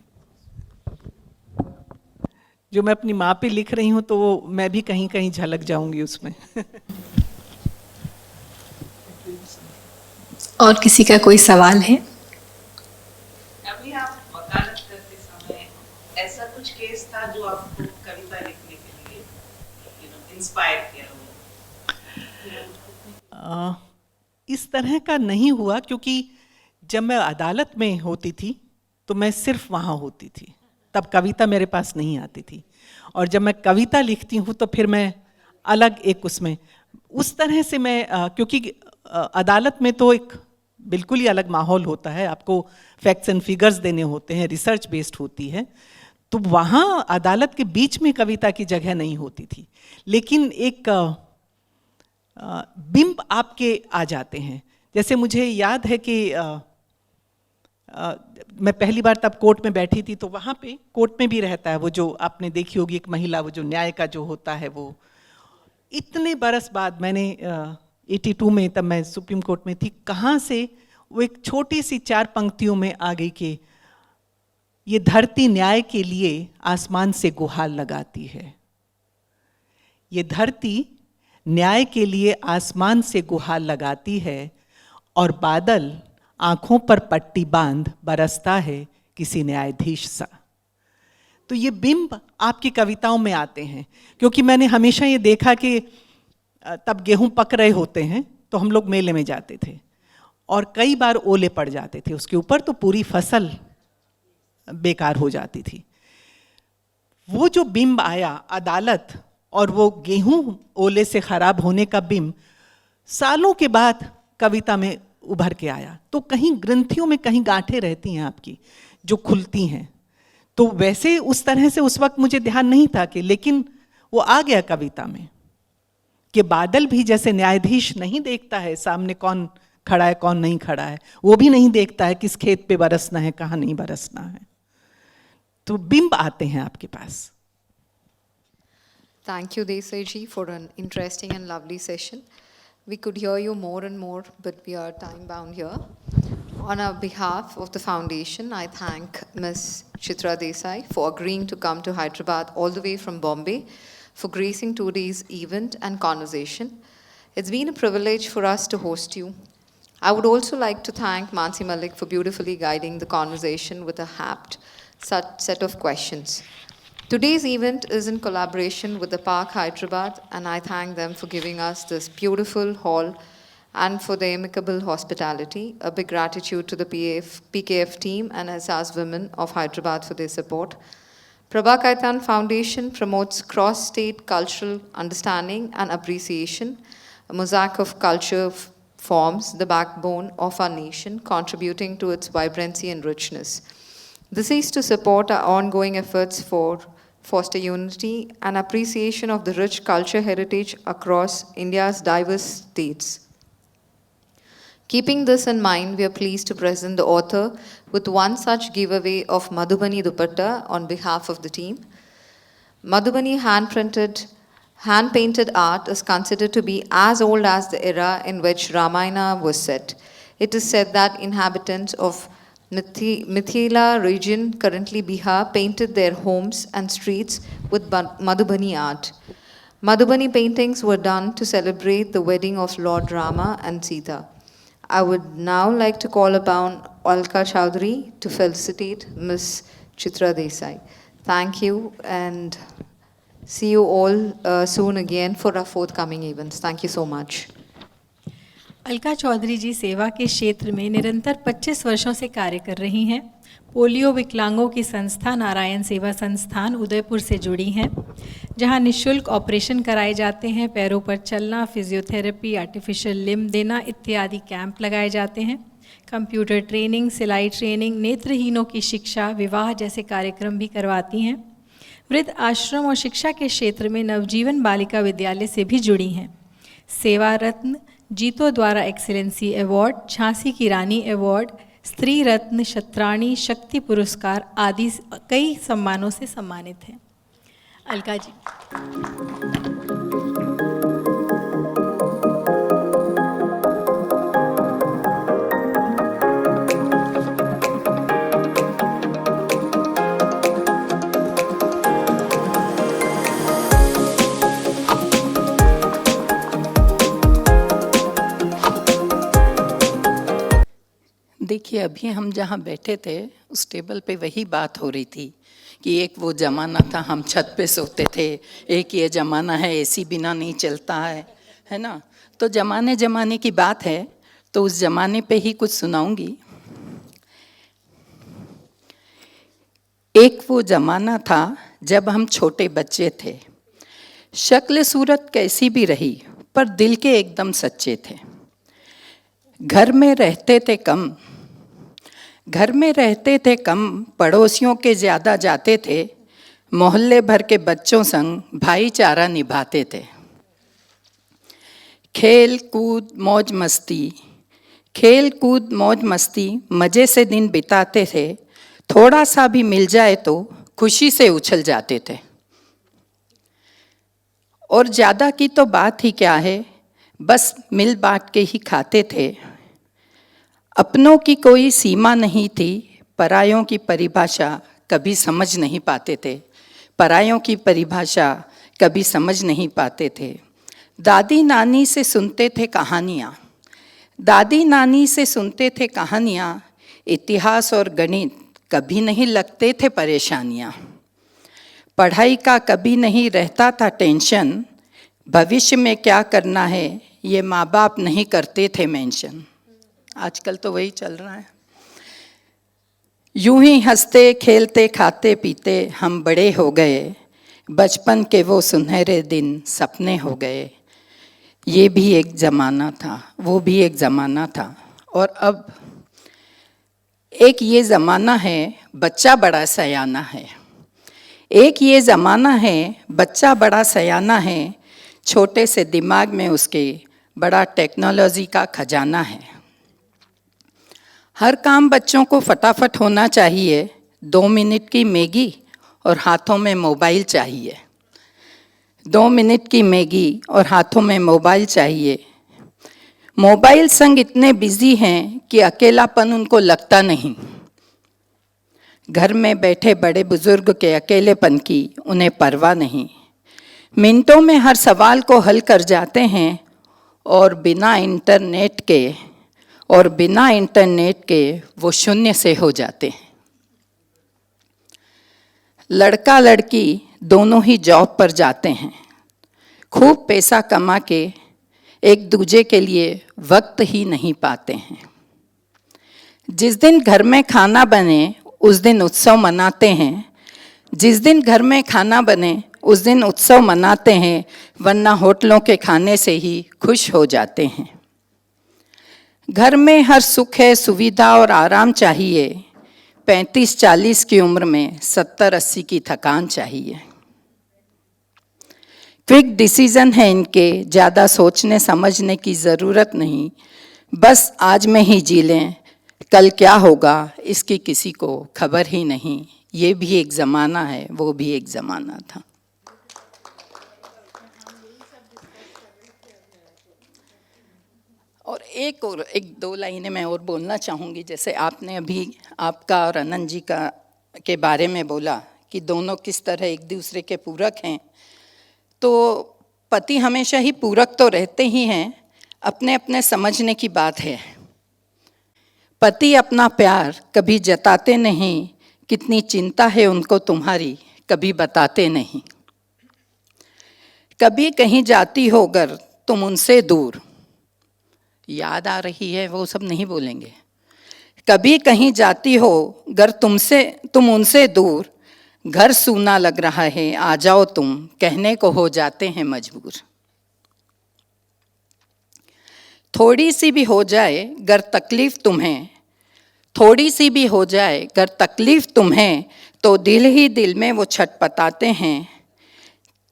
जो मैं अपनी माँ पे लिख रही हूँ तो वो मैं भी कहीं कहीं झलक जाऊंगी उसमें।
और किसी का कोई सवाल है?
अभी आप वकालत करते समय ऐसा कुछ केस था जो आपको कविता लिखने के लिए इंस्पायर किया हो? इस तरह का नहीं हुआ, क्योंकि जब मैं अदालत में होती थी तो मैं सिर्फ वहाँ होती थी, तब कविता मेरे पास नहीं आती थी। और जब मैं कविता लिखती हूँ तो फिर मैं अलग एक उसमें उस तरह से मैं क्योंकि अदालत में तो एक बिल्कुल ही अलग माहौल होता है, आपको फैक्ट्स एंड फिगर्स देने होते हैं, रिसर्च बेस्ड होती है, तो वहाँ अदालत के बीच में कविता की जगह नहीं होती थी। लेकिन एक बिंब आपके आ जाते हैं। जैसे मुझे याद है कि मैं पहली बार तब कोर्ट में बैठी थी, तो वहाँ पे कोर्ट में भी रहता है वो जो आपने देखी होगी एक महिला, वो जो न्याय का जो होता है, वो इतने बरस बाद मैंने 82 में तब मैं सुप्रीम कोर्ट में थी, कहाँ से वो एक छोटी सी 4 पंक्तियों में आ गई कि ये धरती न्याय के लिए आसमान से गुहार लगाती है, ये धरती न्याय के लिए आसमान से गुहार लगाती है, और बादल आंखों पर पट्टी बांध बरसता है किसी न्यायाधीश सा। तो ये बिंब आपकी कविताओं में आते हैं, क्योंकि मैंने हमेशा ये देखा कि तब गेहूं पक रहे होते हैं तो हम लोग मेले में जाते थे, और कई बार ओले पड़ जाते थे उसके ऊपर, तो पूरी फसल बेकार हो जाती थी। वो जो बिंब आया अदालत और वो गेहूं ओले से खराब होने का बिंब सालों के बाद कविता में उभर के आया। तो कहीं ग्रंथियों में कहीं गांठें रहती हैं आपकी जो खुलती हैं। तो वैसे उस तरह से उस वक्त मुझे ध्यान नहीं था कि, लेकिन वो आ गया कविता में कि बादल भी जैसे न्यायाधीश नहीं देखता है सामने कौन खड़ा है कौन नहीं खड़ा है, वो भी नहीं देखता है किस खेत पे बरसना है कहाँ नहीं बरसना है। तो बिंब आते हैं आपके पास।
Thank you, Desai ji, for an interesting and lovely session. We could hear you more and more, but we are time bound here. On our behalf of the foundation, I thank Ms. Chitra Desai for agreeing to come to Hyderabad all the way from Bombay for gracing today's event and conversation. It's been a privilege for us to host you. I would also like to thank Mansi Malik for beautifully guiding the conversation with a apt set of questions. Today's event is in collaboration with the Park Hyderabad, and I thank them for giving us this beautiful hall and for the amicable hospitality. A big gratitude to the PKF team and Asas Women of Hyderabad for their support. Prabha Kaitan Foundation promotes cross-state cultural understanding and appreciation. A mosaic of culture forms the backbone of our nation, contributing to its vibrancy and richness. This is to support our ongoing efforts for foster unity and appreciation of the rich culture heritage across India's diverse states. Keeping this in mind, we are pleased to present the author with one such giveaway of Madhubani Dupatta on behalf of the team. Madhubani hand-painted art is considered to be as old as the era in which Ramayana was set. It is said that inhabitants of Mithila region, currently Bihar, painted their homes and streets with Madhubani art. Madhubani paintings were done to celebrate the wedding of Lord Rama and Sita. I would now like to call upon Alka Chowdhury to felicitate Ms. Chitra Desai. Thank you, and see you all soon again for our forthcoming events. Thank you so much.
Alka Chaudhary जी सेवा के क्षेत्र में निरंतर 25 वर्षों से कार्य कर रही हैं। पोलियो विकलांगों की संस्था नारायण सेवा संस्थान उदयपुर से जुड़ी हैं, जहां निःशुल्क ऑपरेशन कराए जाते हैं, पैरों पर चलना, फिजियोथेरेपी, आर्टिफिशियल लिम्ब देना इत्यादि कैंप लगाए जाते हैं। कंप्यूटर ट्रेनिंग, सिलाई ट्रेनिंग, नेत्रहीनों की शिक्षा, विवाह जैसे कार्यक्रम भी करवाती हैं। वृद्ध आश्रम और शिक्षा के क्षेत्र में नवजीवन बालिका विद्यालय से भी जुड़ी हैं। सेवा रत्न, जीतो द्वारा एक्सीलेंसी अवार्ड, झांसी की रानी अवार्ड, स्त्री रत्न, क्षत्राणी शक्ति पुरस्कार आदि कई सम्मानों से सम्मानित हैं। अलका जी।
देखिए, अभी हम जहाँ बैठे थे उस टेबल पे वही बात हो रही थी कि एक वो ज़माना था हम छत पे सोते थे, एक ये ज़माना है एसी बिना नहीं चलता है ना। तो ज़माने की बात है, तो उस ज़माने पे ही कुछ सुनाऊंगी। एक वो ज़माना था जब हम छोटे बच्चे थे, शक्ल सूरत कैसी भी रही पर दिल के एकदम सच्चे थे। घर में रहते थे कम, पड़ोसियों के ज़्यादा जाते थे, मोहल्ले भर के बच्चों संग भाईचारा निभाते थे। खेल कूद मौज मस्ती मज़े से दिन बिताते थे। थोड़ा सा भी मिल जाए तो खुशी से उछल जाते थे। और ज़्यादा की तो बात ही क्या है, बस मिल बांट के ही खाते थे। अपनों की कोई सीमा नहीं थी, परायों की परिभाषा कभी समझ नहीं पाते थे। दादी नानी से सुनते थे कहानियाँ, इतिहास और गणित कभी नहीं लगते थे परेशानियाँ। पढ़ाई का कभी नहीं रहता था टेंशन, भविष्य में क्या करना है ये माँ बाप नहीं करते थे मेंशन। आजकल तो वही चल रहा है। यूं ही हंसते खेलते खाते पीते हम बड़े हो गए, बचपन के वो सुनहरे दिन सपने हो गए। ये भी एक ज़माना था, वो भी एक ज़माना था, और अब एक ये ज़माना है बच्चा बड़ा सयाना है। एक ये ज़माना है बच्चा बड़ा सयाना है, छोटे से दिमाग में उसके बड़ा टेक्नोलॉजी का खजाना है। हर काम बच्चों को फटाफट होना चाहिए, 2 मिनट की मैगी और हाथों में मोबाइल चाहिए। 2 मिनट की मैगी और हाथों में मोबाइल चाहिए। मोबाइल संग इतने बिजी हैं कि अकेलापन उनको लगता नहीं। घर में बैठे बड़े बुजुर्ग के अकेलेपन की उन्हें परवाह नहीं। मिनटों में हर सवाल को हल कर जाते हैं और बिना इंटरनेट के वो शून्य से हो जाते हैं। लड़का लड़की दोनों ही जॉब पर जाते हैं, खूब पैसा कमा के एक दूजे के लिए वक्त ही नहीं पाते हैं। जिस दिन घर में खाना बने उस दिन उत्सव मनाते हैं। जिस दिन घर में खाना बने उस दिन उत्सव मनाते हैं, वरना होटलों के खाने से ही खुश हो जाते हैं। घर में हर सुख है, सुविधा और आराम चाहिए। 35-40 की उम्र में 70-80 की थकान चाहिए। क्विक डिसीजन है इनके, ज़्यादा सोचने समझने की ज़रूरत नहीं। बस आज में ही जी लें, कल क्या होगा इसकी किसी को खबर ही नहीं। ये भी एक ज़माना है, वो भी एक ज़माना था। और एक दो लाइनें मैं और बोलना चाहूँगी। जैसे आपने अभी आपका और अनंत जी के बारे में बोला कि दोनों किस तरह एक दूसरे के पूरक हैं, तो पति हमेशा ही पूरक तो रहते ही हैं, अपने अपने समझने की बात है। पति अपना प्यार कभी जताते नहीं, कितनी चिंता है उनको तुम्हारी कभी बताते नहीं। कभी कहीं जाती हो अगर तुम उनसे दूर, याद आ रही है वो सब नहीं बोलेंगे। कभी कहीं जाती हो अगर तुम उनसे दूर, घर सूना लग रहा है आ जाओ तुम, कहने को हो जाते हैं मजबूर। थोड़ी सी भी हो जाए अगर तकलीफ तुम्हें, थोड़ी सी भी हो जाए अगर तकलीफ तुम्हें, तो दिल ही दिल में वो छटपटाते हैं।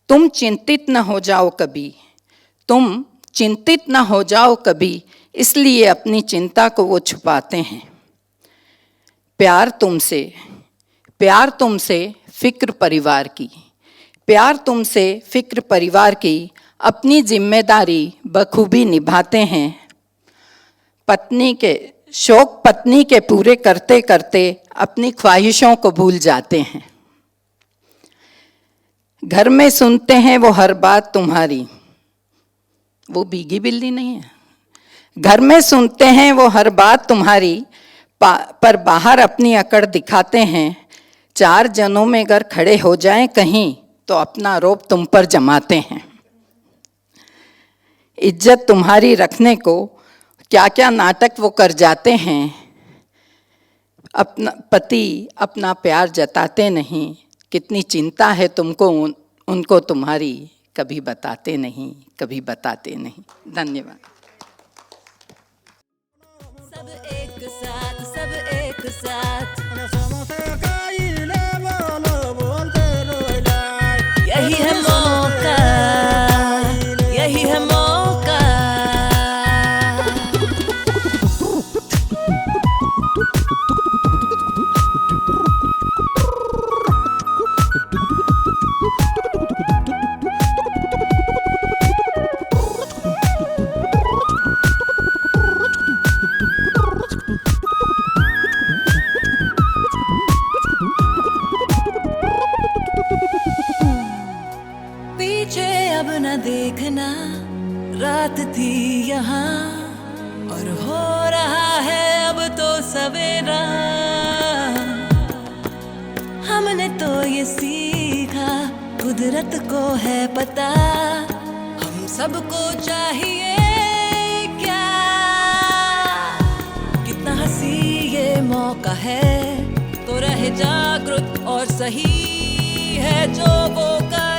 तुम चिंतित न हो जाओ कभी, तुम चिंतित न हो जाओ कभी, इसलिए अपनी चिंता को वो छुपाते हैं। प्यार तुमसे फिक्र परिवार की, प्यार तुमसे फिक्र परिवार की, अपनी जिम्मेदारी बखूबी निभाते हैं। पत्नी के पूरे करते करते अपनी ख्वाहिशों को भूल जाते हैं। घर में सुनते हैं वो हर बात तुम्हारी, वो भीगी बिल्ली नहीं है। घर में सुनते हैं वो हर बात तुम्हारी, पर बाहर अपनी अकड़ दिखाते हैं। 4 जनों में अगर खड़े हो जाएं कहीं, तो अपना रोब तुम पर जमाते हैं। इज्जत तुम्हारी रखने को क्या क्या नाटक वो कर जाते हैं। अपना पति अपना प्यार जताते नहीं, कितनी चिंता है तुमको उनको तुम्हारी, कभी बताते नहीं, कभी बताते नहीं। धन्यवाद।
सब एक साथ, सब एक साथ, यही है मौका, यही है मौका। पीछे अब न देखना, रात थी यहाँ और हो रहा है अब तो सवेरा। हमने तो ये सीखा, कुदरत को है पता, हम सबको चाहिए क्या। मौका है तो रहे जागरूक और सही है जो वो कर